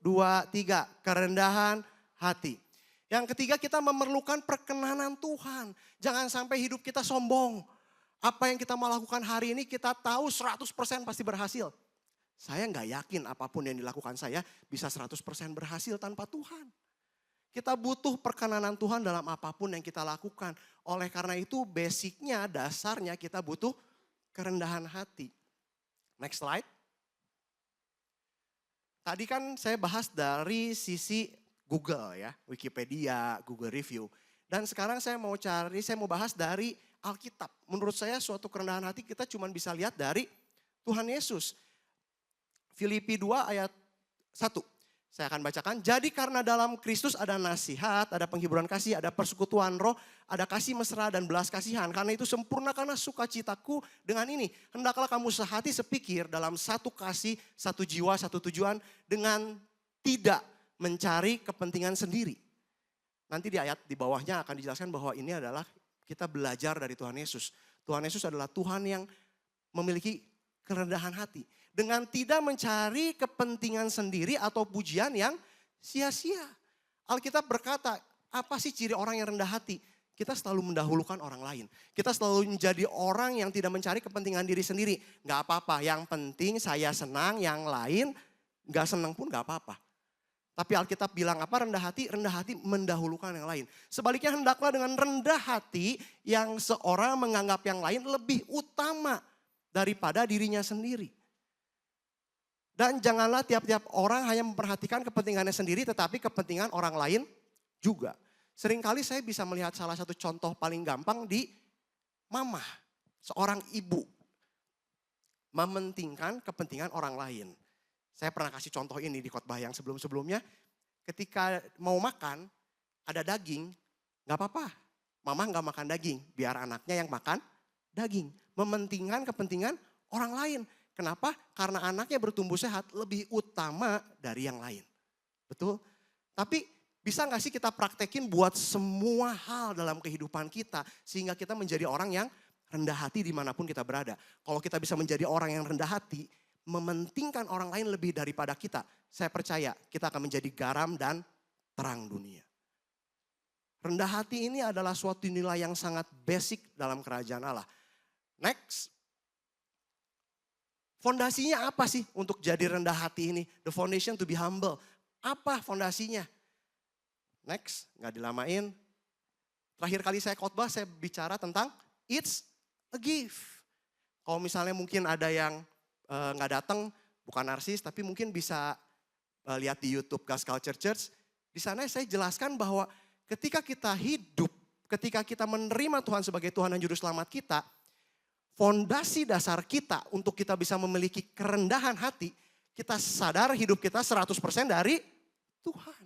2, 3. Kerendahan hati. Yang ketiga, kita memerlukan perkenanan Tuhan. Jangan sampai hidup kita sombong. Apa yang kita mau lakukan hari ini kita tahu 100% pasti berhasil. Saya nggak yakin apapun yang dilakukan saya bisa 100% berhasil tanpa Tuhan. Kita butuh perkenanan Tuhan dalam apapun yang kita lakukan. Oleh karena itu basicnya, dasarnya kita butuh kerendahan hati. Next slide. Tadi kan saya bahas dari sisi Google ya, Wikipedia, Google Review. Dan sekarang saya mau bahas dari Alkitab. Menurut saya suatu kerendahan hati kita cuma bisa lihat dari Tuhan Yesus. Filipi 2 ayat 1. Saya akan bacakan. Jadi karena dalam Kristus ada nasihat, ada penghiburan kasih, ada persekutuan roh, ada kasih mesra dan belas kasihan. Karena itu sempurnakanlah sukacitaku dengan ini. Hendaklah kamu sehati sepikir dalam satu kasih, satu jiwa, satu tujuan. Dengan tidak mencari kepentingan sendiri. Nanti di ayat di bawahnya akan dijelaskan bahwa ini adalah kita belajar dari Tuhan Yesus. Tuhan Yesus adalah Tuhan yang memiliki kerendahan hati. Dengan tidak mencari kepentingan sendiri atau pujian yang sia-sia. Alkitab berkata, apa sih ciri orang yang rendah hati? Kita selalu mendahulukan orang lain. Kita selalu menjadi orang yang tidak mencari kepentingan diri sendiri. Gak apa-apa, yang penting saya senang, yang lain gak senang pun gak apa-apa. Tapi Alkitab bilang apa? Rendah hati mendahulukan yang lain. Sebaliknya hendaklah dengan rendah hati yang seorang menganggap yang lain lebih utama daripada dirinya sendiri. Dan janganlah tiap-tiap orang hanya memperhatikan kepentingannya sendiri tetapi kepentingan orang lain juga. Seringkali saya bisa melihat salah satu contoh paling gampang di mama, seorang ibu. Mementingkan kepentingan orang lain. Saya pernah kasih contoh ini di khotbah yang sebelum-sebelumnya. Ketika mau makan, ada daging, gak apa-apa. Mama gak makan daging, biar anaknya yang makan daging. Mementingkan kepentingan orang lain. Kenapa? Karena anaknya bertumbuh sehat lebih utama dari yang lain. Betul? Tapi bisa gak sih kita praktekin buat semua hal dalam kehidupan kita. Sehingga kita menjadi orang yang rendah hati dimanapun kita berada. Kalau kita bisa menjadi orang yang rendah hati, mementingkan orang lain lebih daripada kita. Saya percaya kita akan menjadi garam dan terang dunia. Rendah hati ini adalah suatu nilai yang sangat basic dalam kerajaan Allah. Next. Fondasinya apa sih untuk jadi rendah hati ini? The foundation to be humble. Apa fondasinya? Next, gak dilamain. Terakhir kali saya khotbah, saya bicara tentang it's a gift. Kalau misalnya mungkin ada yang gak datang, bukan narsis, tapi mungkin bisa lihat di YouTube Gas Culture Church. Di sana saya jelaskan bahwa ketika kita hidup, ketika kita menerima Tuhan sebagai Tuhan dan Juru Selamat kita, fondasi dasar kita untuk kita bisa memiliki kerendahan hati, kita sadar hidup kita 100% dari Tuhan.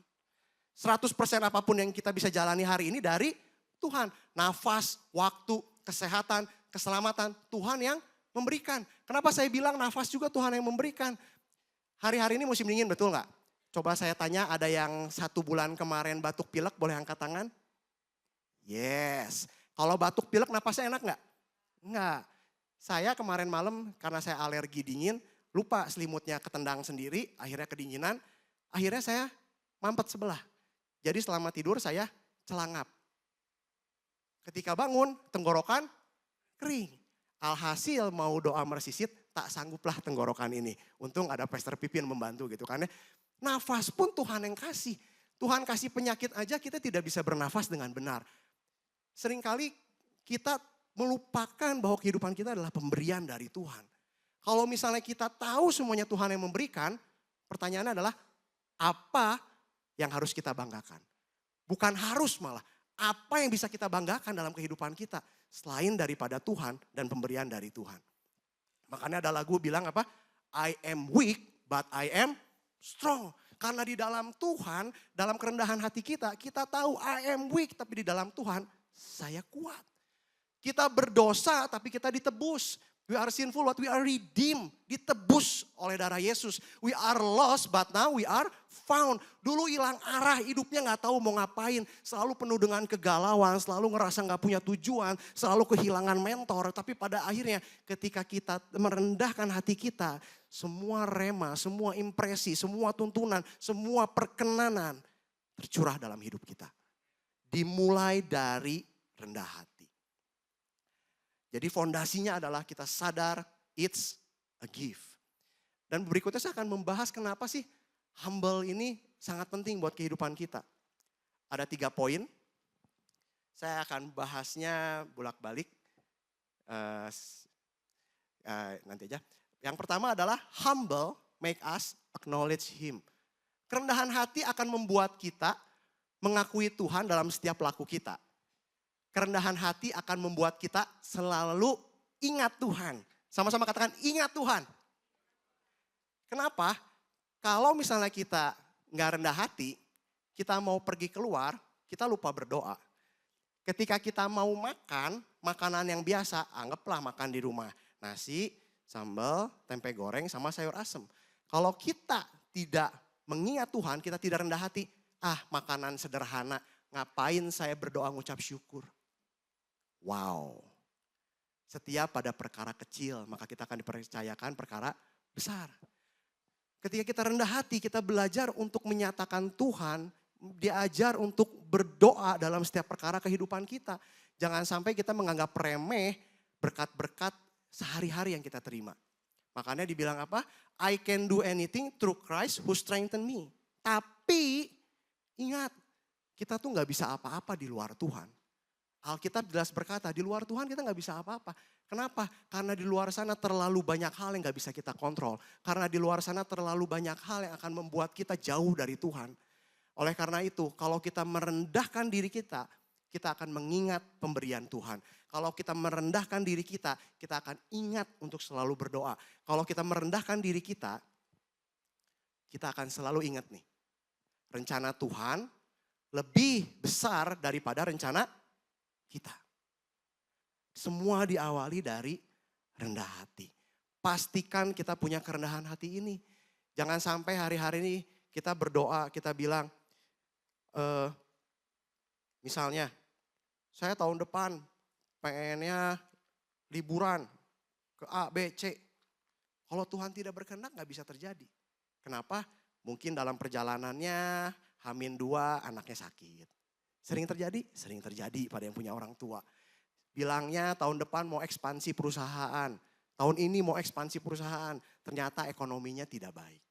100% apapun yang kita bisa jalani hari ini dari Tuhan. Nafas, waktu, kesehatan, keselamatan, Tuhan yang memberikan. Kenapa saya bilang nafas juga Tuhan yang memberikan? Hari-hari ini musim dingin, betul nggak? Coba saya tanya, ada yang 1 bulan kemarin batuk pilek, boleh angkat tangan? Yes. Kalau batuk pilek nafasnya enak nggak? Enggak. Saya kemarin malam karena saya alergi dingin, lupa selimutnya ketendang sendiri, akhirnya kedinginan, akhirnya saya mampet sebelah. Jadi selama tidur saya celangap. Ketika bangun, tenggorokan kering. Alhasil mau doa mersisit, tak sangguplah tenggorokan ini. Untung ada Pastor Pipin membantu gitu kan ya. Nafas pun Tuhan yang kasih. Tuhan kasih penyakit aja kita tidak bisa bernafas dengan benar. Seringkali kita melupakan bahwa kehidupan kita adalah pemberian dari Tuhan. Kalau misalnya kita tahu semuanya Tuhan yang memberikan, pertanyaannya adalah apa yang harus kita banggakan? Bukan harus malah, Apa yang bisa kita banggakan dalam kehidupan kita selain daripada Tuhan dan pemberian dari Tuhan. Makanya ada lagu bilang apa? I am weak but I am strong. Karena di dalam Tuhan, dalam kerendahan hati kita, kita tahu I am weak tapi di dalam Tuhan saya kuat. Kita berdosa tapi kita ditebus. We are sinful but we are redeemed. Ditebus oleh darah Yesus. We are lost but now we are found. Dulu hilang arah, hidupnya gak tahu mau ngapain. Selalu penuh dengan kegalauan, selalu ngerasa gak punya tujuan. Selalu kehilangan mentor. Tapi pada akhirnya ketika kita merendahkan hati kita. Semua rema, semua impresi, semua tuntunan, semua perkenanan tercurah dalam hidup kita. Dimulai dari rendah hati. Jadi fondasinya adalah kita sadar it's a gift. Dan berikutnya saya akan membahas kenapa sih humble ini sangat penting buat kehidupan kita. Ada 3 poin. Saya akan bahasnya bolak-balik. Nanti aja. Yang pertama adalah humble make us acknowledge him. Kerendahan hati akan membuat kita mengakui Tuhan dalam setiap laku kita. Kerendahan hati akan membuat kita selalu ingat Tuhan. Sama-sama katakan ingat Tuhan. Kenapa? Kalau misalnya kita nggak rendah hati, kita mau pergi keluar, kita lupa berdoa. Ketika kita mau makan, makanan yang biasa, anggaplah makan di rumah. Nasi, sambal, tempe goreng, sama sayur asem. Kalau kita tidak mengingat Tuhan, kita tidak rendah hati, makanan sederhana, ngapain saya berdoa ngucap syukur. Wow, setiap pada perkara kecil maka kita akan dipercayakan perkara besar. Ketika kita rendah hati kita belajar untuk menyatakan Tuhan, diajar untuk berdoa dalam setiap perkara kehidupan kita. Jangan sampai kita menganggap remeh berkat-berkat sehari-hari yang kita terima. Makanya dibilang apa? I can do anything through Christ who strengthen me. Tapi ingat, kita tuh gak bisa apa-apa di luar Tuhan. Alkitab jelas berkata, di luar Tuhan kita gak bisa apa-apa. Kenapa? Karena di luar sana terlalu banyak hal yang gak bisa kita kontrol. Karena di luar sana terlalu banyak hal yang akan membuat kita jauh dari Tuhan. Oleh karena itu, kalau kita merendahkan diri kita akan mengingat pemberian Tuhan. Kalau kita merendahkan diri kita akan ingat untuk selalu berdoa. Kalau kita merendahkan diri kita akan selalu ingat nih. Rencana Tuhan lebih besar daripada rencana kita. Semua diawali dari rendah hati. Pastikan kita punya kerendahan hati ini. Jangan sampai hari-hari ini kita berdoa, kita bilang, misalnya, saya tahun depan pengennya liburan ke A, B, C. Kalau Tuhan tidak berkehendak gak bisa terjadi. Kenapa? Mungkin dalam perjalanannya H-2 anaknya sakit. Sering terjadi? Sering terjadi pada yang punya orang tua. Bilangnya tahun depan mau ekspansi perusahaan. Tahun ini mau ekspansi perusahaan. Ternyata ekonominya tidak baik.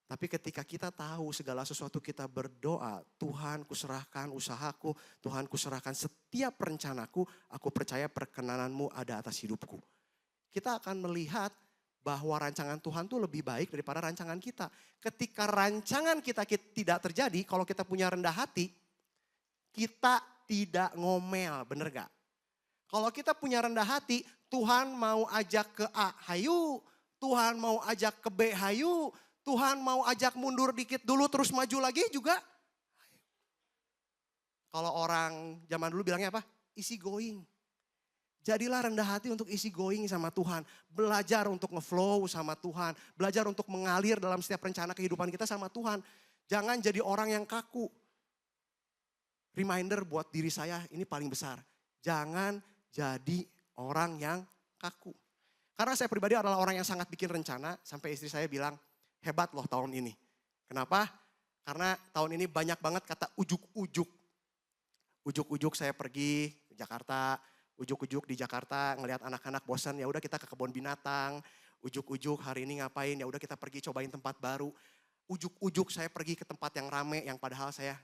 Tapi ketika kita tahu segala sesuatu kita berdoa. Tuhan kuserahkan usahaku. Tuhan kuserahkan setiap rencanaku. Aku percaya perkenananmu ada atas hidupku. Kita akan melihat bahwa rancangan Tuhan itu lebih baik daripada rancangan kita. Ketika rancangan kita tidak terjadi, kalau kita punya rendah hati, kita tidak ngomel, bener gak? Kalau kita punya rendah hati, Tuhan mau ajak ke A, hayu. Tuhan mau ajak ke B, hayu. Tuhan mau ajak mundur dikit dulu terus maju lagi juga. Kalau orang zaman dulu bilangnya apa? Easy going. Jadilah rendah hati untuk easy going sama Tuhan. Belajar untuk ngeflow sama Tuhan. Belajar untuk mengalir dalam setiap rencana kehidupan kita sama Tuhan. Jangan jadi orang yang kaku. Reminder buat diri saya ini paling besar. Jangan jadi orang yang kaku. Karena saya pribadi adalah orang yang sangat bikin rencana. Sampai istri saya bilang, hebat loh tahun ini. Kenapa? Karena tahun ini banyak banget kata ujuk-ujuk. Ujuk-ujuk saya pergi ke Jakarta. Ujuk-ujuk di Jakarta ngelihat anak-anak bosan. Ya udah kita ke kebun binatang. Ujuk-ujuk hari ini ngapain. Ya udah kita pergi cobain tempat baru. Ujuk-ujuk saya pergi ke tempat yang rame. Yang padahal saya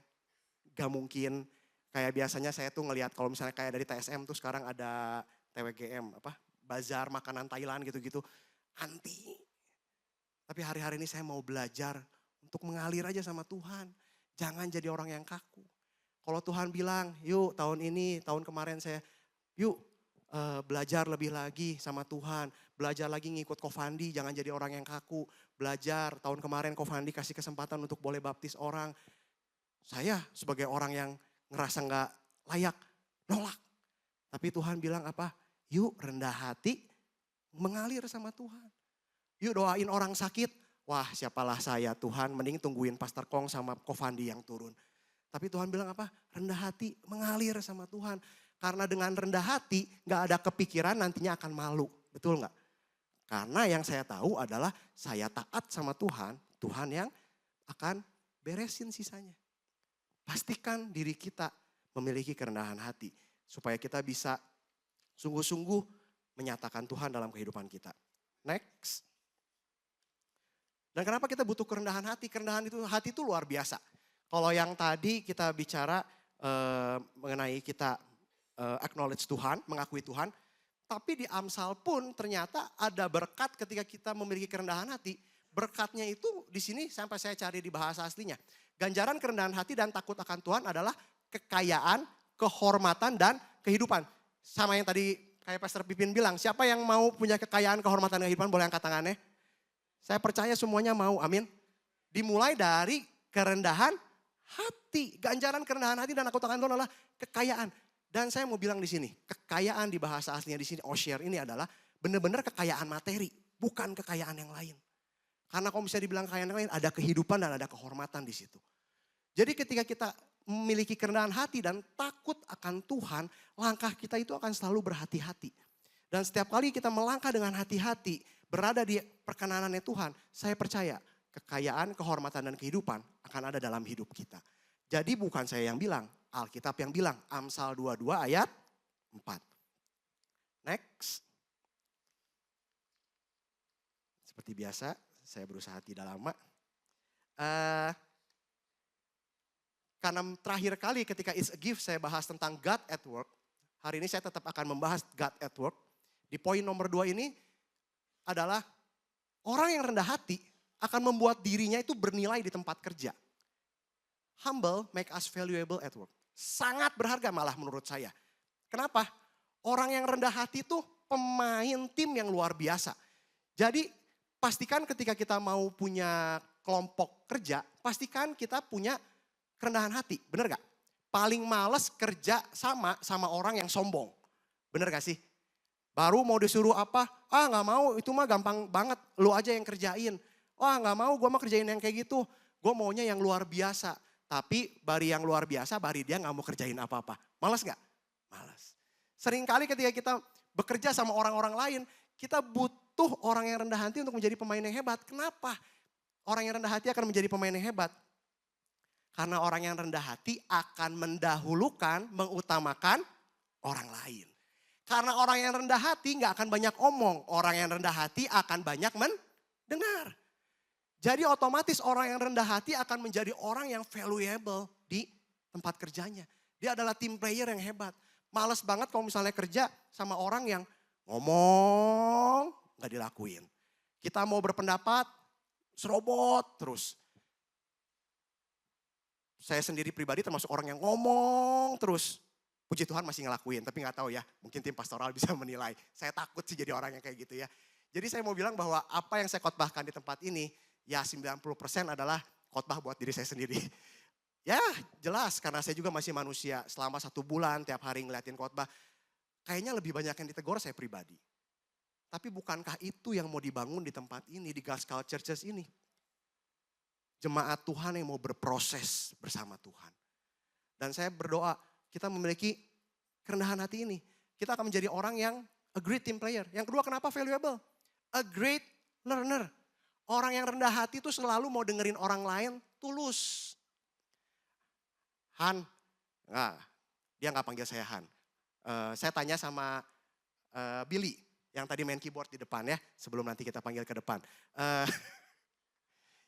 gak mungkin. Kayak biasanya saya tuh ngelihat kalau misalnya kayak dari TSM tuh sekarang ada TWGM. Bazar makanan Thailand gitu-gitu. Anti. Tapi hari-hari ini saya mau belajar untuk mengalir aja sama Tuhan. Jangan jadi orang yang kaku. Kalau Tuhan bilang, yuk tahun ini, tahun kemarin saya, yuk belajar lebih lagi sama Tuhan. Belajar lagi ngikut Kofandi, jangan jadi orang yang kaku. Belajar, tahun kemarin Kofandi kasih kesempatan untuk boleh baptis orang. Saya sebagai orang yang ngerasa gak layak, nolak. Tapi Tuhan bilang apa? Yuk rendah hati, mengalir sama Tuhan. Yuk doain orang sakit. Wah siapalah saya Tuhan, mending tungguin Pastor Kong sama Kofandi yang turun. Tapi Tuhan bilang apa? Rendah hati, mengalir sama Tuhan. Karena dengan rendah hati gak ada kepikiran nantinya akan malu. Betul gak? Karena yang saya tahu adalah saya taat sama Tuhan. Tuhan yang akan beresin sisanya. Pastikan diri kita memiliki kerendahan hati. Supaya kita bisa sungguh-sungguh menyatakan Tuhan dalam kehidupan kita. Next. Dan kenapa kita butuh kerendahan hati? Kerendahan hati itu luar biasa. Kalau yang tadi kita bicara mengenai kita acknowledge Tuhan, mengakui Tuhan. Tapi di Amsal pun ternyata ada berkat ketika kita memiliki kerendahan hati. Berkatnya itu di sini sampai saya cari di bahasa aslinya. Ganjaran kerendahan hati dan takut akan Tuhan adalah kekayaan, kehormatan dan kehidupan. Sama yang tadi kayak Pastor Pipin bilang, siapa yang mau punya kekayaan, kehormatan dan kehidupan boleh angkat tangannya. Saya percaya semuanya mau, amin. Dimulai dari kerendahan hati. Ganjaran kerendahan hati dan takut akan Tuhan adalah kekayaan. Dan saya mau bilang di sini, kekayaan di bahasa aslinya di sini, Osher ini adalah benar-benar kekayaan materi, bukan kekayaan yang lain. Karena kalau misalnya dibilang kekayaan yang lain, ada kehidupan dan ada kehormatan di situ. Jadi ketika kita memiliki kerendahan hati dan takut akan Tuhan, langkah kita itu akan selalu berhati-hati. Dan setiap kali kita melangkah dengan hati-hati, berada di perkenanannya Tuhan, saya percaya kekayaan, kehormatan dan kehidupan akan ada dalam hidup kita. Jadi bukan saya yang bilang, Alkitab yang bilang, Amsal 22 ayat 4. Next. Seperti biasa, saya berusaha tidak lama. Karena terakhir kali ketika It's a Gift saya bahas tentang God at Work. Hari ini saya tetap akan membahas God at Work. Di poin nomor 2 ini adalah orang yang rendah hati akan membuat dirinya itu bernilai di tempat kerja. Humble make us valuable at work. Sangat berharga malah menurut saya. Kenapa? Orang yang rendah hati itu pemain tim yang luar biasa. Jadi pastikan ketika kita mau punya kelompok kerja, pastikan kita punya kerendahan hati. Bener gak? Paling males kerja sama orang yang sombong. Bener gak sih? Baru mau disuruh apa? Ah gak mau, itu mah gampang banget. Lu aja yang kerjain. Wah gak mau, gue mah kerjain yang kayak gitu. Gue maunya yang luar biasa. Tapi bari yang luar biasa, bari dia gak mau kerjain apa-apa. Malas gak? Malas. Seringkali ketika kita bekerja sama orang-orang lain, kita butuh orang yang rendah hati untuk menjadi pemain yang hebat. Kenapa? Orang yang rendah hati akan menjadi pemain yang hebat. Karena orang yang rendah hati akan mendahulukan, mengutamakan orang lain. Karena orang yang rendah hati gak akan banyak omong. Orang yang rendah hati akan banyak mendengar. Jadi otomatis orang yang rendah hati akan menjadi orang yang valuable di tempat kerjanya. Dia adalah team player yang hebat. Males banget kalau misalnya kerja sama orang yang ngomong gak dilakuin. Kita mau berpendapat, serobot terus. Saya sendiri pribadi termasuk orang yang ngomong terus. Puji Tuhan masih ngelakuin, tapi gak tahu ya. Mungkin tim pastoral bisa menilai. Saya takut sih jadi orang yang kayak gitu ya. Jadi saya mau bilang bahwa apa yang saya khotbahkan di tempat ini, ya 90% adalah khotbah buat diri saya sendiri. Ya jelas karena saya juga masih manusia. Selama 1 bulan tiap hari ngeliatin khotbah. Kayaknya lebih banyak yang ditegur saya pribadi. Tapi bukankah itu yang mau dibangun di tempat ini, di Gospel Churches ini? Jemaat Tuhan yang mau berproses bersama Tuhan. Dan saya berdoa kita memiliki kerendahan hati ini. Kita akan menjadi orang yang a great team player. Yang kedua kenapa valuable? A great learner. Orang yang rendah hati itu selalu mau dengerin orang lain tulus. Han, nah, dia gak panggil saya Han. Saya tanya sama Billy yang tadi main keyboard di depan ya. Sebelum nanti kita panggil ke depan.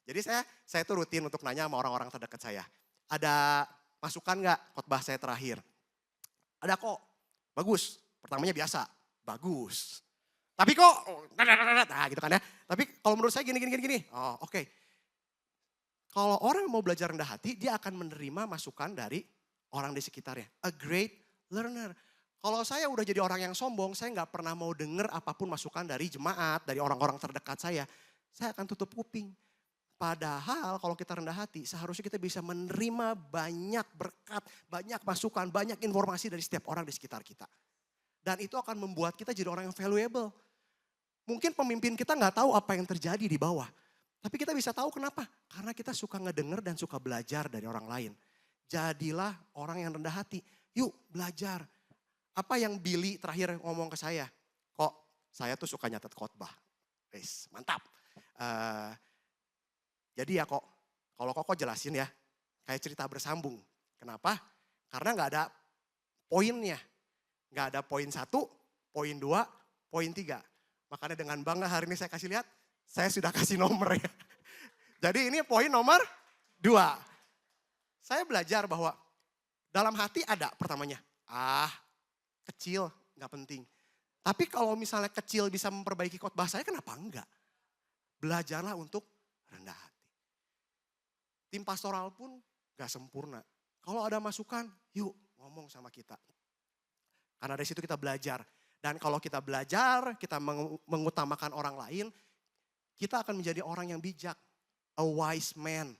Jadi saya tuh rutin untuk nanya sama orang-orang terdekat saya. Ada masukan gak khotbah saya terakhir? Ada kok, bagus. Pertamanya biasa, bagus. Tapi kok, nah gitu kan ya. Tapi kalau menurut saya gini. Oh oke. Kalau orang mau belajar rendah hati, dia akan menerima masukan dari orang di sekitarnya. A great learner. Kalau saya udah jadi orang yang sombong, saya nggak pernah mau dengar apapun masukan dari jemaat, dari orang-orang terdekat saya akan tutup kuping. Padahal kalau kita rendah hati, seharusnya kita bisa menerima banyak berkat, banyak masukan, banyak informasi dari setiap orang di sekitar kita. Dan itu akan membuat kita jadi orang yang valuable. Mungkin pemimpin kita nggak tahu apa yang terjadi di bawah. Tapi kita bisa tahu kenapa. Karena kita suka ngedenger dan suka belajar dari orang lain. Jadilah orang yang rendah hati. Yuk belajar. Apa yang Billy terakhir ngomong ke saya. Kok saya tuh suka nyatet khotbah. Guys, mantap. Jadi ya kok, kalau kok jelasin ya. Kayak cerita bersambung. Kenapa? Karena nggak ada poinnya. Nggak ada poin 1, poin 2, poin 3. Makanya dengan bangga hari ini saya kasih lihat. Saya sudah kasih nomor ya. Jadi ini poin nomor 2. Saya belajar bahwa dalam hati ada pertamanya. Kecil, gak penting. Tapi kalau misalnya kecil bisa memperbaiki khotbah saya, kenapa enggak? Belajarlah untuk rendah hati. Tim pastoral pun gak sempurna. Kalau ada masukan, yuk ngomong sama kita. Karena dari situ kita belajar. Dan kalau kita belajar, kita mengutamakan orang lain, kita akan menjadi orang yang bijak. A wise man.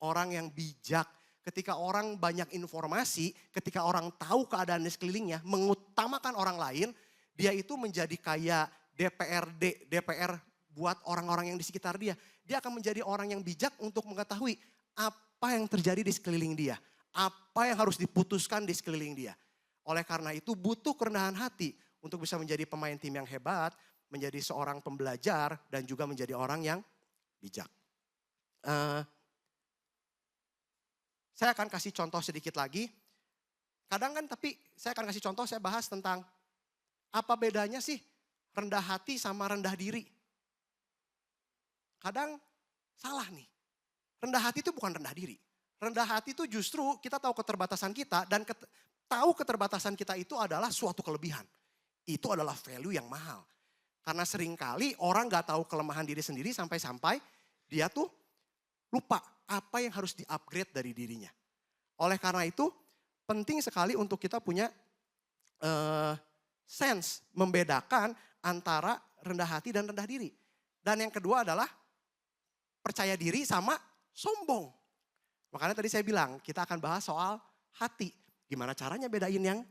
Orang yang bijak. Ketika orang banyak informasi, ketika orang tahu keadaan di sekelilingnya, mengutamakan orang lain, dia itu menjadi kayak DPR buat orang-orang yang di sekitar dia. Dia akan menjadi orang yang bijak untuk mengetahui apa yang terjadi di sekeliling dia. Apa yang harus diputuskan di sekeliling dia. Oleh karena itu butuh kerendahan hati untuk bisa menjadi pemain tim yang hebat, menjadi seorang pembelajar, dan juga menjadi orang yang bijak. Saya akan kasih contoh sedikit lagi. Kadang kan tapi saya akan kasih contoh, saya bahas tentang apa bedanya sih rendah hati sama rendah diri. Kadang salah nih. Rendah hati itu bukan rendah diri. Rendah hati itu justru kita tahu keterbatasan kita dan tahu keterbatasan kita itu adalah suatu kelebihan. Itu adalah value yang mahal. Karena seringkali orang gak tahu kelemahan diri sendiri sampai-sampai dia tuh lupa apa yang harus di-upgrade dari dirinya. Oleh karena itu penting sekali untuk kita punya sense membedakan antara rendah hati dan rendah diri. Dan yang kedua adalah percaya diri sama sombong. Makanya tadi saya bilang kita akan bahas soal hati. Gimana caranya bedain yang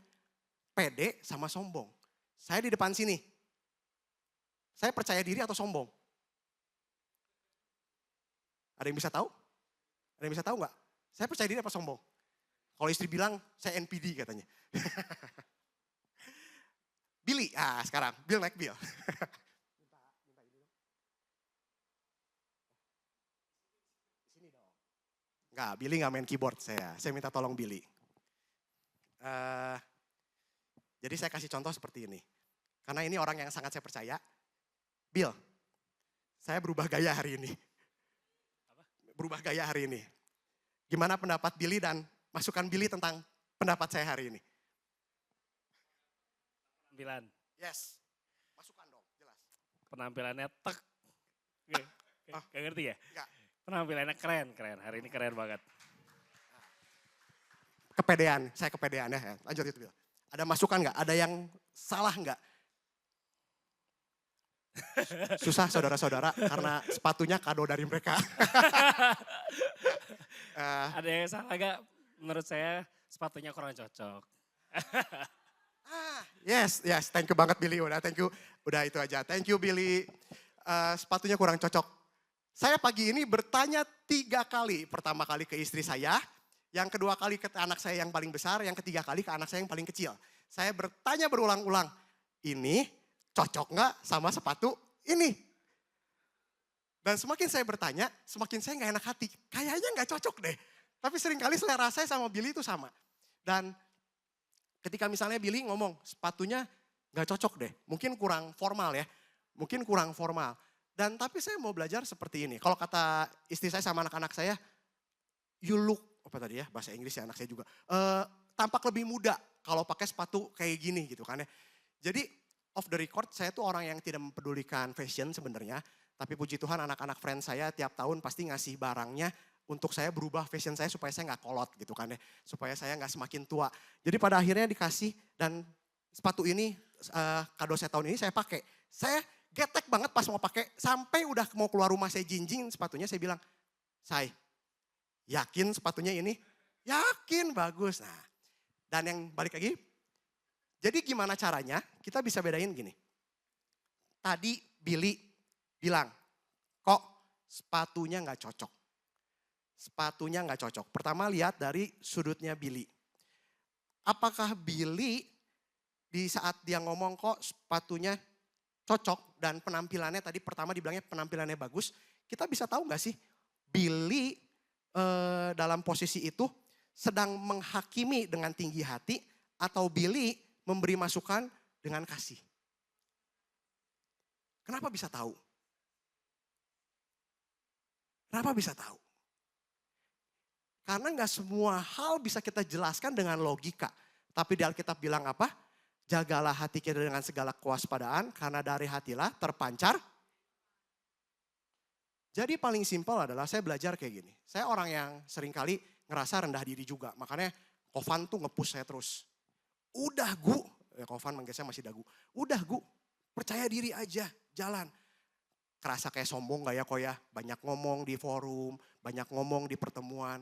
pede sama sombong. Saya di depan sini. Saya percaya diri atau sombong? Ada yang bisa tahu? Ada yang bisa tahu nggak? Saya percaya diri apa sombong? Kalau istri bilang saya NPD katanya. Billy, sekarang Bill naik Bill. Sini dong. Enggak, Billy nggak main keyboard saya. Saya minta tolong Billy. Jadi saya kasih contoh seperti ini. Karena ini orang yang sangat saya percaya. Bill, saya berubah gaya hari ini. Berubah gaya hari ini. Gimana pendapat Billy dan masukan Billy tentang pendapat saya hari ini? Penampilan. Yes. Masukan dong, jelas. Penampilannya tek. Gak ngerti ya? Enggak. Penampilannya keren. Hari ini keren banget. Kepedean, saya kepedean ya. Lanjut itu Bill. Ada masukan nggak? Ada yang salah nggak? Susah saudara-saudara karena sepatunya kado dari mereka. Ada yang salah gak? Menurut saya sepatunya kurang cocok. Yes, thank you banget Billy. Udah itu aja. Thank you Billy. Sepatunya kurang cocok. Saya pagi ini bertanya 3 kali. Pertama kali ke istri saya, yang kedua kali ke anak saya yang paling besar, yang ketiga kali ke anak saya yang paling kecil. Saya bertanya berulang-ulang, ini cocok nggak sama sepatu ini? Dan semakin saya bertanya, semakin saya nggak enak hati. Kayaknya nggak cocok deh. Tapi seringkali selera saya sama Billy itu sama. Dan ketika misalnya Billy ngomong sepatunya nggak cocok deh. Mungkin kurang formal ya. Mungkin kurang formal. Dan tapi saya mau belajar seperti ini. Kalau kata istri saya sama anak-anak saya, you look, apa tadi ya bahasa Inggris ya anak saya juga. Tampak lebih muda kalau pakai sepatu kayak gini gitu kan ya. Jadi off the record saya tuh orang yang tidak mempedulikan fashion sebenarnya. Tapi puji Tuhan anak-anak friend saya tiap tahun pasti ngasih barangnya untuk saya berubah fashion saya supaya saya nggak kolot gitu kan ya. Supaya saya nggak semakin tua. Jadi pada akhirnya dikasih dan sepatu ini kado saya tahun ini saya pakai. Saya getek banget pas mau pakai. Sampai udah mau keluar rumah saya jinjing sepatunya saya bilang, "Say, yakin sepatunya ini?" "Yakin, bagus." Nah, dan yang balik lagi, jadi gimana caranya kita bisa bedain gini. Tadi Billy bilang, kok sepatunya nggak cocok. Sepatunya nggak cocok. Pertama lihat dari sudutnya Billy. Apakah Billy di saat dia ngomong kok sepatunya cocok dan penampilannya tadi pertama dibilangnya penampilannya bagus. Kita bisa tahu nggak sih Billy dalam posisi itu sedang menghakimi dengan tinggi hati atau Billy memberi masukan dengan kasih. Kenapa bisa tahu? Kenapa bisa tahu? Karena nggak semua hal bisa kita jelaskan dengan logika. Tapi di Alkitab bilang apa? Jagalah hati kita dengan segala kewaspadaan karena dari hatilah terpancar. Jadi paling simpel adalah saya belajar kayak gini. Saya orang yang seringkali ngerasa rendah diri juga. Makanya Kovan tuh nge-push saya terus. Udah Gu, ya Kovan manggil saya masih dagu. Udah Gu, percaya diri aja, jalan. Kerasa kayak sombong gak ya kok ya? Banyak ngomong di forum, banyak ngomong di pertemuan.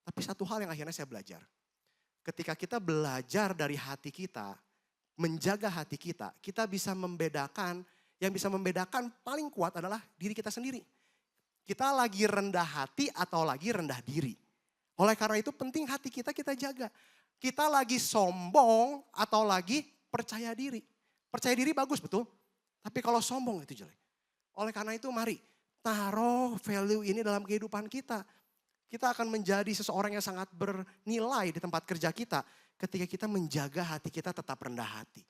Tapi satu hal yang akhirnya saya belajar. Ketika kita belajar dari hati kita, menjaga hati kita bisa membedakan, yang bisa membedakan paling kuat adalah diri kita sendiri. Kita lagi rendah hati atau lagi rendah diri. Oleh karena itu penting hati kita jaga. Kita lagi sombong atau lagi percaya diri. Percaya diri bagus betul, tapi kalau sombong itu jelek. Oleh karena itu mari taruh value ini dalam kehidupan kita. Kita akan menjadi seseorang yang sangat bernilai di tempat kerja kita ketika kita menjaga hati kita tetap rendah hati.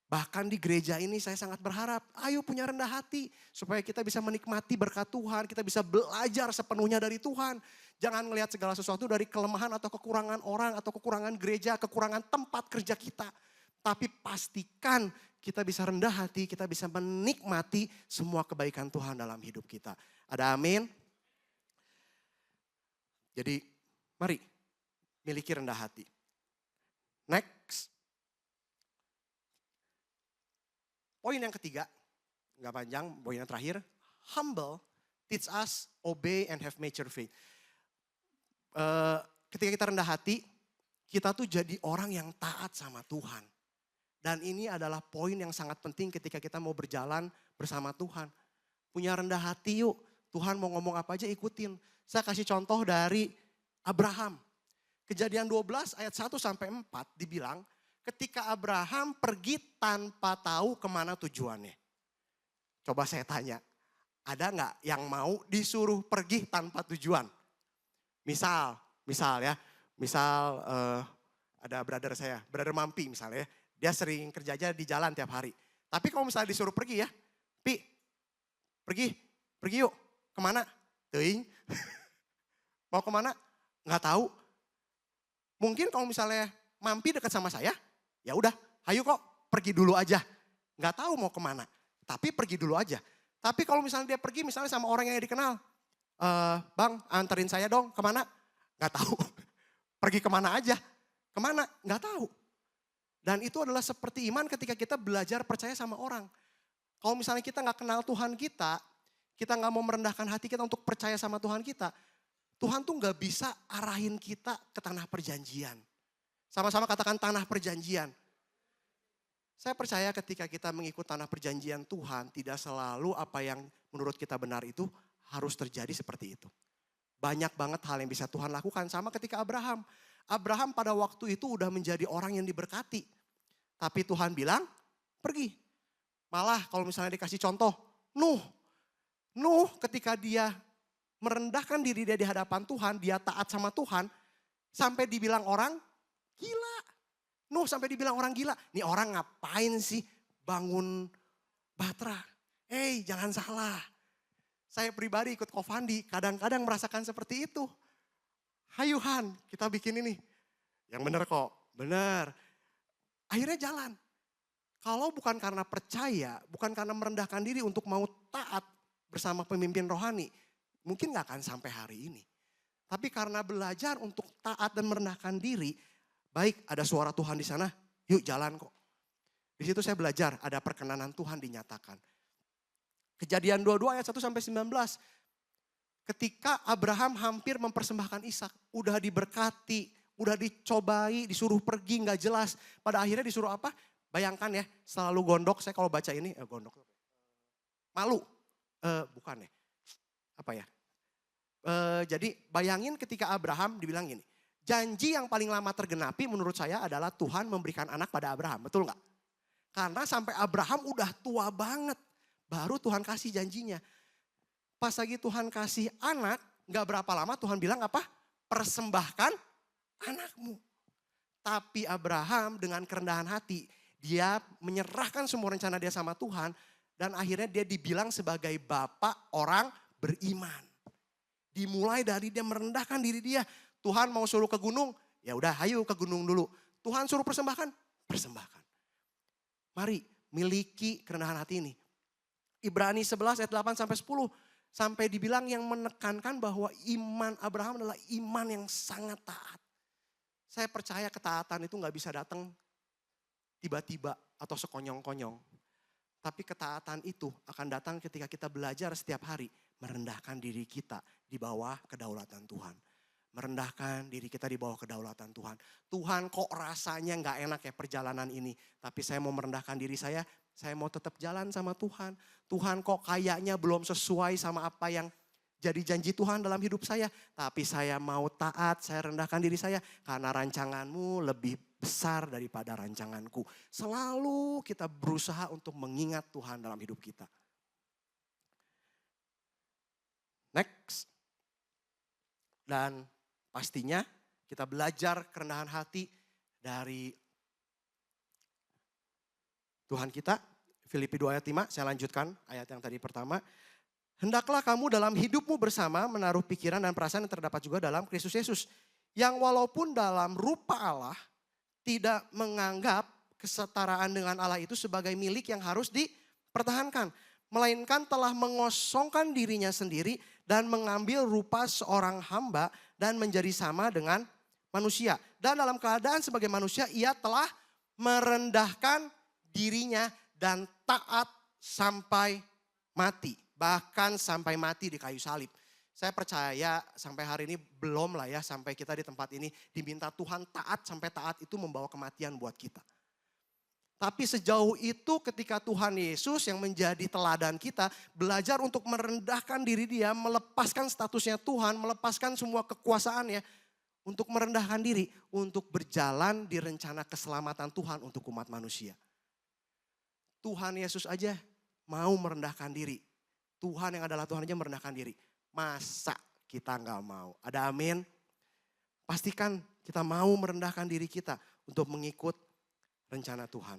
Bahkan di gereja ini saya sangat berharap, ayo punya rendah hati supaya kita bisa menikmati berkat Tuhan, kita bisa belajar sepenuhnya dari Tuhan. Jangan melihat segala sesuatu dari kelemahan atau kekurangan orang atau kekurangan gereja, kekurangan tempat kerja kita. Tapi pastikan kita bisa rendah hati, kita bisa menikmati semua kebaikan Tuhan dalam hidup kita. Ada amin? Jadi mari miliki rendah hati. Next. Poin yang ketiga, nggak panjang, poin yang terakhir. Humble, teach us, obey and have mature faith. Ketika kita rendah hati, kita tuh jadi orang yang taat sama Tuhan. Dan ini adalah poin yang sangat penting ketika kita mau berjalan bersama Tuhan. Punya rendah hati yuk, Tuhan mau ngomong apa aja ikutin. Saya kasih contoh dari Abraham. Kejadian 12 ayat 1 sampai 4 dibilang ketika Abraham pergi tanpa tahu kemana tujuannya. Coba saya tanya, ada nggak yang mau disuruh pergi tanpa tujuan? Misal ada brother saya, brother Mampi misalnya, dia sering kerja aja di jalan tiap hari. Tapi kalau misalnya disuruh pergi ya, Pi, pergi yuk, kemana? Teuing. Mau kemana? Nggak tahu. Mungkin kalau misalnya Mampi dekat sama saya, ya udah, ayo kok pergi dulu aja. Nggak tahu mau kemana, tapi pergi dulu aja. Tapi kalau misalnya dia pergi misalnya sama orang yang dikenal, Bang anterin saya dong kemana? Nggak tahu. Pergi kemana aja, kemana? Nggak tahu. Dan itu adalah seperti iman ketika kita belajar percaya sama orang. Kalau misalnya kita nggak kenal Tuhan kita nggak mau merendahkan hati kita untuk percaya sama Tuhan kita, Tuhan tuh nggak bisa arahin kita ke tanah perjanjian. Sama-sama katakan tanah perjanjian. Saya percaya ketika kita mengikut tanah perjanjian Tuhan, tidak selalu apa yang menurut kita benar itu harus terjadi seperti itu. Banyak banget hal yang bisa Tuhan lakukan. Sama ketika Abraham. Abraham pada waktu itu udah menjadi orang yang diberkati. Tapi Tuhan bilang, pergi. Malah kalau misalnya dikasih contoh, Nuh ketika dia merendahkan diri dia di hadapan Tuhan, dia taat sama Tuhan, sampai dibilang orang gila. Nuh sampai dibilang orang gila. Nih orang ngapain sih bangun batra? Jangan salah. Saya pribadi ikut Kofandi, kadang-kadang merasakan seperti itu. Hayuhan, kita bikin ini. Yang benar kok, benar. Akhirnya jalan. Kalau bukan karena percaya, bukan karena merendahkan diri untuk mau taat bersama pemimpin rohani, mungkin gak akan sampai hari ini. Tapi karena belajar untuk taat dan merendahkan diri, baik ada suara Tuhan di sana, yuk jalan kok. Di situ saya belajar ada perkenanan Tuhan dinyatakan. Kejadian 22 ayat 1 sampai 19. Ketika Abraham hampir mempersembahkan Ishak, udah diberkati, udah dicobai, disuruh pergi gak jelas. Pada akhirnya disuruh apa? Bayangkan ya, selalu gondok, saya kalau baca ini, gondok. Malu, bukan ya, apa ya. Jadi bayangin ketika Abraham dibilang gini, janji yang paling lama tergenapi menurut saya adalah Tuhan memberikan anak pada Abraham, betul gak? Karena sampai Abraham udah tua banget, baru Tuhan kasih janjinya. Pas lagi Tuhan kasih anak, gak berapa lama Tuhan bilang apa? Persembahkan anakmu. Tapi Abraham dengan kerendahan hati, dia menyerahkan semua rencana dia sama Tuhan. Dan akhirnya dia dibilang sebagai bapak orang beriman. Dimulai dari dia merendahkan diri dia. Tuhan mau suruh ke gunung, ya udah ayo ke gunung dulu. Tuhan suruh persembahkan, persembahkan. Mari miliki kerendahan hati ini. Ibrani 11 ayat 8 sampai 10. Sampai dibilang yang menekankan bahwa iman Abraham adalah iman yang sangat taat. Saya percaya ketaatan itu gak bisa datang tiba-tiba atau sekonyong-konyong. Tapi ketaatan itu akan datang ketika kita belajar setiap hari merendahkan diri kita di bawah kedaulatan Tuhan. Merendahkan diri kita di bawah kedaulatan Tuhan. Tuhan kok rasanya gak enak ya perjalanan ini. Tapi saya mau merendahkan diri saya mau tetap jalan sama Tuhan. Tuhan kok kayaknya belum sesuai sama apa yang jadi janji Tuhan dalam hidup saya. Tapi saya mau taat, saya rendahkan diri saya. Karena rancanganmu lebih besar daripada rancanganku. Selalu kita berusaha untuk mengingat Tuhan dalam hidup kita. Next. Dan pastinya kita belajar kerendahan hati dari Tuhan kita. Filipi 2 ayat 5, saya lanjutkan ayat yang tadi pertama. Hendaklah kamu dalam hidupmu bersama menaruh pikiran dan perasaan yang terdapat juga dalam Kristus Yesus. Yang walaupun dalam rupa Allah tidak menganggap kesetaraan dengan Allah itu sebagai milik yang harus dipertahankan. Melainkan telah mengosongkan dirinya sendiri dan mengambil rupa seorang hamba dan menjadi sama dengan manusia. Dan dalam keadaan sebagai manusia ia telah merendahkan dirinya dan taat sampai mati. Bahkan sampai mati di kayu salib. Saya percaya sampai hari ini belum lah ya sampai kita di tempat ini diminta Tuhan taat sampai taat itu membawa kematian buat kita. Tapi sejauh itu ketika Tuhan Yesus yang menjadi teladan kita belajar untuk merendahkan diri dia, melepaskan statusnya Tuhan, melepaskan semua kekuasaannya untuk merendahkan diri, untuk berjalan di rencana keselamatan Tuhan untuk umat manusia. Tuhan Yesus aja mau merendahkan diri. Tuhan yang adalah Tuhan aja merendahkan diri. Masa kita nggak mau? Ada amin? Pastikan kita mau merendahkan diri kita untuk mengikut rencana Tuhan.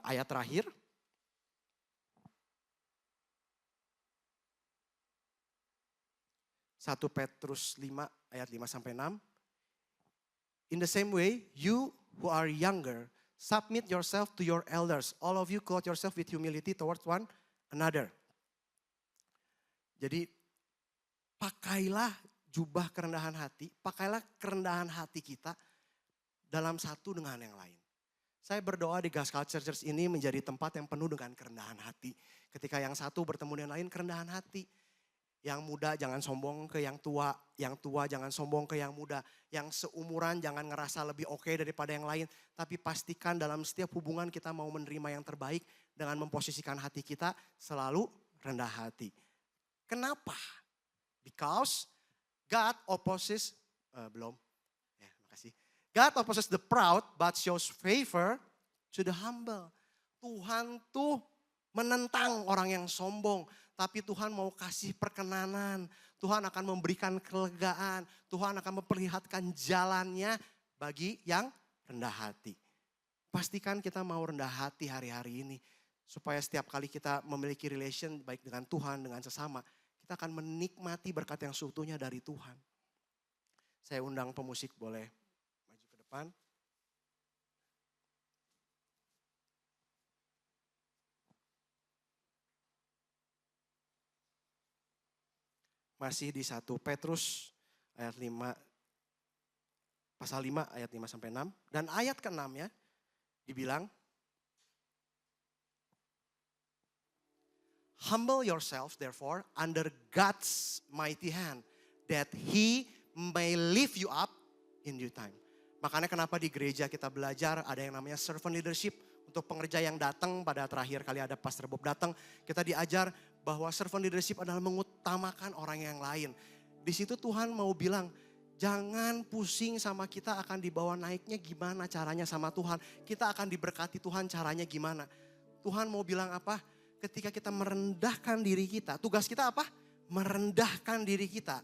Ayat terakhir. Satu Petrus 5 ayat 5 sampai 6. In the same way, you who are younger, submit yourself to your elders. All of you clothe yourself with humility towards one another. Jadi pakailah jubah kerendahan hati, pakailah kerendahan hati kita dalam satu dengan yang lain. Saya berdoa di Gas Culture Church ini menjadi tempat yang penuh dengan kerendahan hati. Ketika yang satu bertemu dengan lain kerendahan hati. Yang muda jangan sombong ke yang tua jangan sombong ke yang muda. Yang seumuran jangan ngerasa lebih oke daripada yang lain. Tapi pastikan dalam setiap hubungan kita mau menerima yang terbaik dengan memposisikan hati kita selalu rendah hati. Kenapa? Because God opposes, God opposes the proud but shows favor to the humble. Tuhan tuh menentang orang yang sombong. Tapi Tuhan mau kasih perkenanan. Tuhan akan memberikan kelegaan. Tuhan akan memperlihatkan jalannya bagi yang rendah hati. Pastikan kita mau rendah hati hari-hari ini. Supaya setiap kali kita memiliki relation baik dengan Tuhan, dengan sesama. Kita akan menikmati berkat yang seutuhnya dari Tuhan. Saya undang pemusik boleh maju ke depan. masih di 1 Petrus ayat 5, pasal 5 ayat 5 sampai 6. Dan ayat ke-6 ya, dibilang, humble yourself therefore under God's mighty hand, that He may lift you up in due time. Makanya kenapa di gereja kita belajar ada yang namanya servant leadership. Untuk pengerja yang datang, pada terakhir kali ada Pastor Bob datang, kita diajar bahwa servant leadership adalah mengutamakan orang yang lain. Di situ Tuhan mau bilang, jangan pusing sama kita akan dibawa naiknya gimana caranya sama Tuhan. Kita akan diberkati Tuhan caranya gimana. Tuhan mau bilang apa? Ketika kita merendahkan diri kita, tugas kita apa? Merendahkan diri kita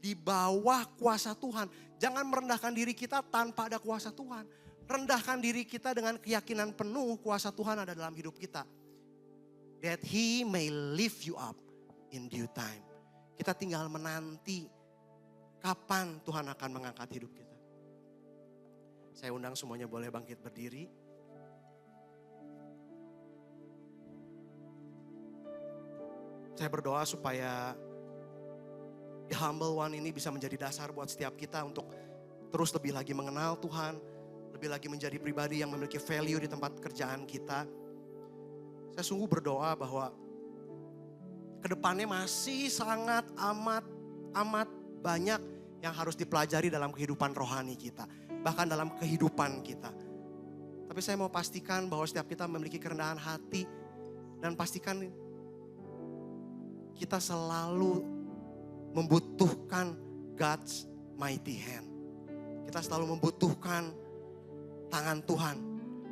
di bawah kuasa Tuhan. Jangan merendahkan diri kita tanpa ada kuasa Tuhan. Rendahkan diri kita dengan keyakinan penuh kuasa Tuhan ada dalam hidup kita. That He may lift you up in due time. Kita tinggal menanti kapan Tuhan akan mengangkat hidup kita. Saya undang semuanya boleh bangkit berdiri. Saya berdoa supaya The Humble One ini bisa menjadi dasar buat setiap kita untuk terus lebih lagi mengenal Tuhan. Lebih lagi menjadi pribadi yang memiliki value di tempat kerjaan kita. Saya sungguh berdoa bahwa kedepannya masih sangat amat banyak yang harus dipelajari dalam kehidupan rohani kita. Bahkan dalam kehidupan kita. Tapi saya mau pastikan bahwa setiap kita memiliki kerendahan hati. Dan pastikan kita selalu membutuhkan God's mighty hand. Kita selalu membutuhkan tangan Tuhan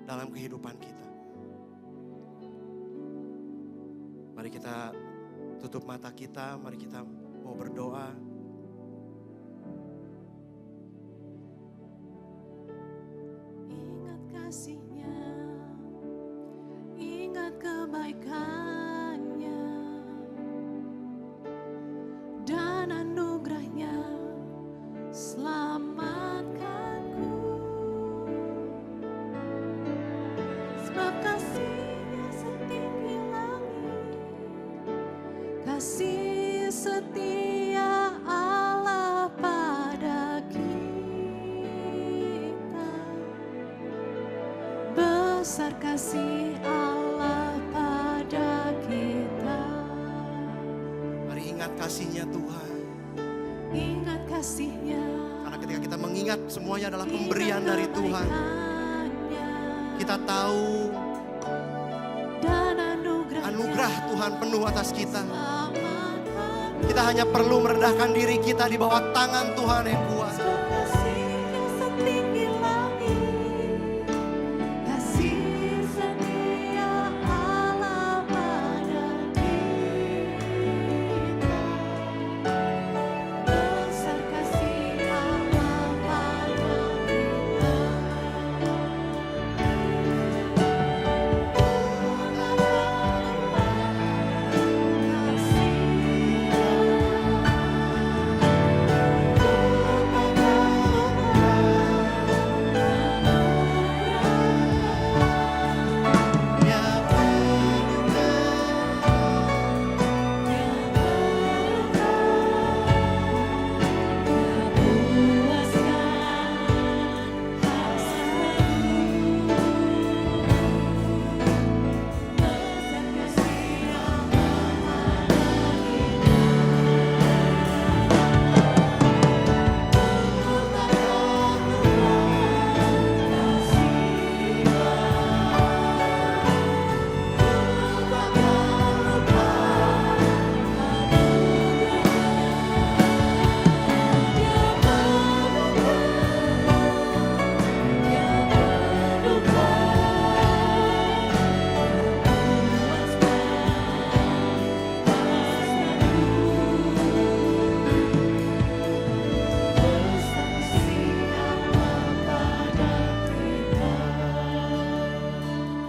dalam kehidupan kita. Mari kita tutup mata kita, mari kita mau berdoa. Ingat kasih-Nya, ingat kebaikan-Nya, dan anugerah-Nya selamatkanku. Sebab kasih-Nya setinggi langit, kasih setia Allah pada kita. Besar kasih Allah pada kita. Mari ingat kasih-Nya Tuhan. Ingat kasih-Nya, Karena ketika kita mengingat semuanya adalah pemberian dari Tuhan. Kita tahu dan anugerah Tuhan penuh atas kita. selamatkan. Kita hanya perlu merendahkan diri kita di bawah tangan Tuhan yang kuat. Kasih-Nya setinggi langit, kasih setia Allah pada kita. Besar kasih Allah pada kita.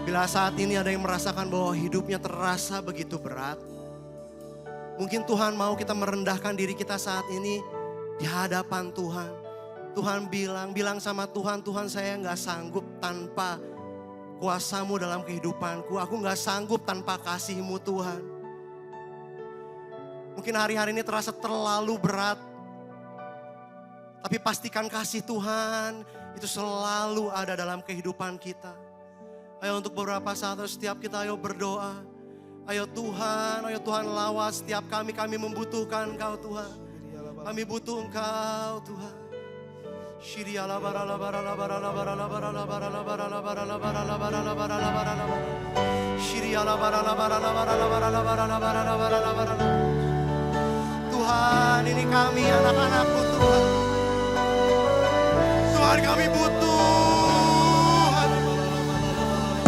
Bila saat ini ada yang merasakan bahwa hidupnya terasa begitu berat, mungkin Tuhan mau kita merendahkan diri kita saat ini di hadapan Tuhan. Tuhan bilang sama Tuhan, Tuhan saya gak sanggup tanpa kuasa-Mu dalam kehidupanku. Aku gak sanggup tanpa kasih-Mu Tuhan. Mungkin hari-hari ini terasa terlalu berat. Tapi pastikan kasih Tuhan itu selalu ada dalam kehidupan kita. Ayo untuk beberapa saat setiap kita ayo berdoa. Ayo Tuhan lawas setiap kami membutuhkan Engkau Tuhan. Kami butuh Engkau Tuhan. Tuhan, ini kami anak-anak-Mu Tuhan. Tuhan, kami butuh.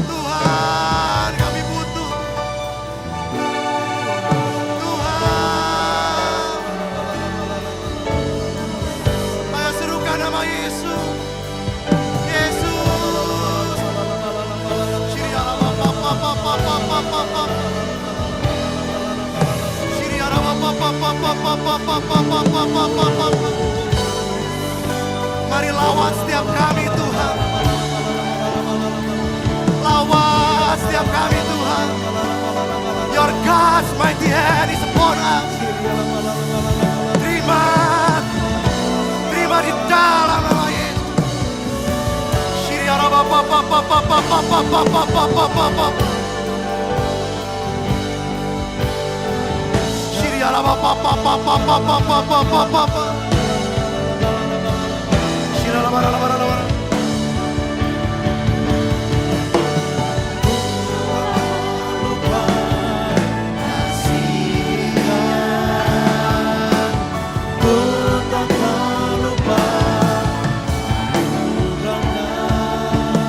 Tuhan, kami butuh. Tuhan, ayo serukan nama Yesus. Yesus. Mari lawan setiap kami Tuhan. Lawan setiap kami Tuhan. Your God's mighty hand is upon us. Terima di dalam nama Yesus.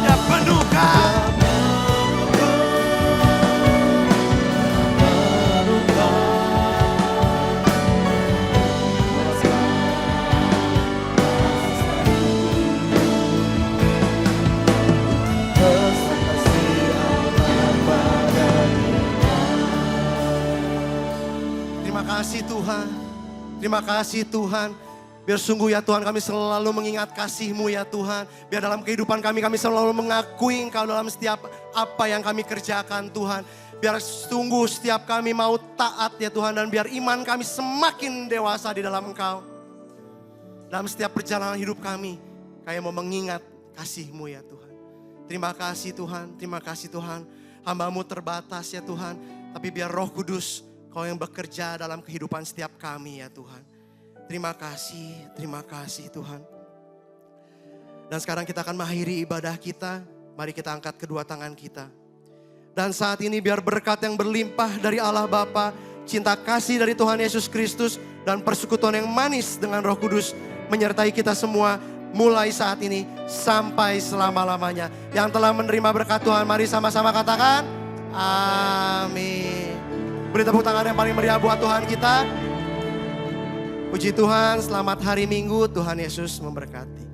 Ya penuhkan. Terima kasih Tuhan. Biar sungguh ya Tuhan kami selalu mengingat kasih-Mu ya Tuhan. Biar dalam kehidupan kami selalu mengakui Engkau dalam setiap apa yang kami kerjakan Tuhan. Biar sungguh setiap kami mau taat ya Tuhan. Dan biar iman kami semakin dewasa di dalam Engkau. Dalam setiap perjalanan hidup kami mau mengingat kasih-Mu ya Tuhan. Terima kasih Tuhan. Hamba-Mu terbatas ya Tuhan. Tapi biar Roh Kudus Kau yang bekerja dalam kehidupan setiap kami ya Tuhan. Terima kasih Tuhan. Dan sekarang kita akan mengakhiri ibadah kita. Mari kita angkat kedua tangan kita. Dan saat ini biar berkat yang berlimpah dari Allah Bapa, cinta kasih dari Tuhan Yesus Kristus, dan persekutuan yang manis dengan Roh Kudus menyertai kita semua mulai saat ini sampai selama-lamanya. Yang telah menerima berkat Tuhan, mari sama-sama katakan amin. Beri tepuk tangan yang paling meriah buat Tuhan kita. Puji Tuhan, selamat hari Minggu, Tuhan Yesus memberkati.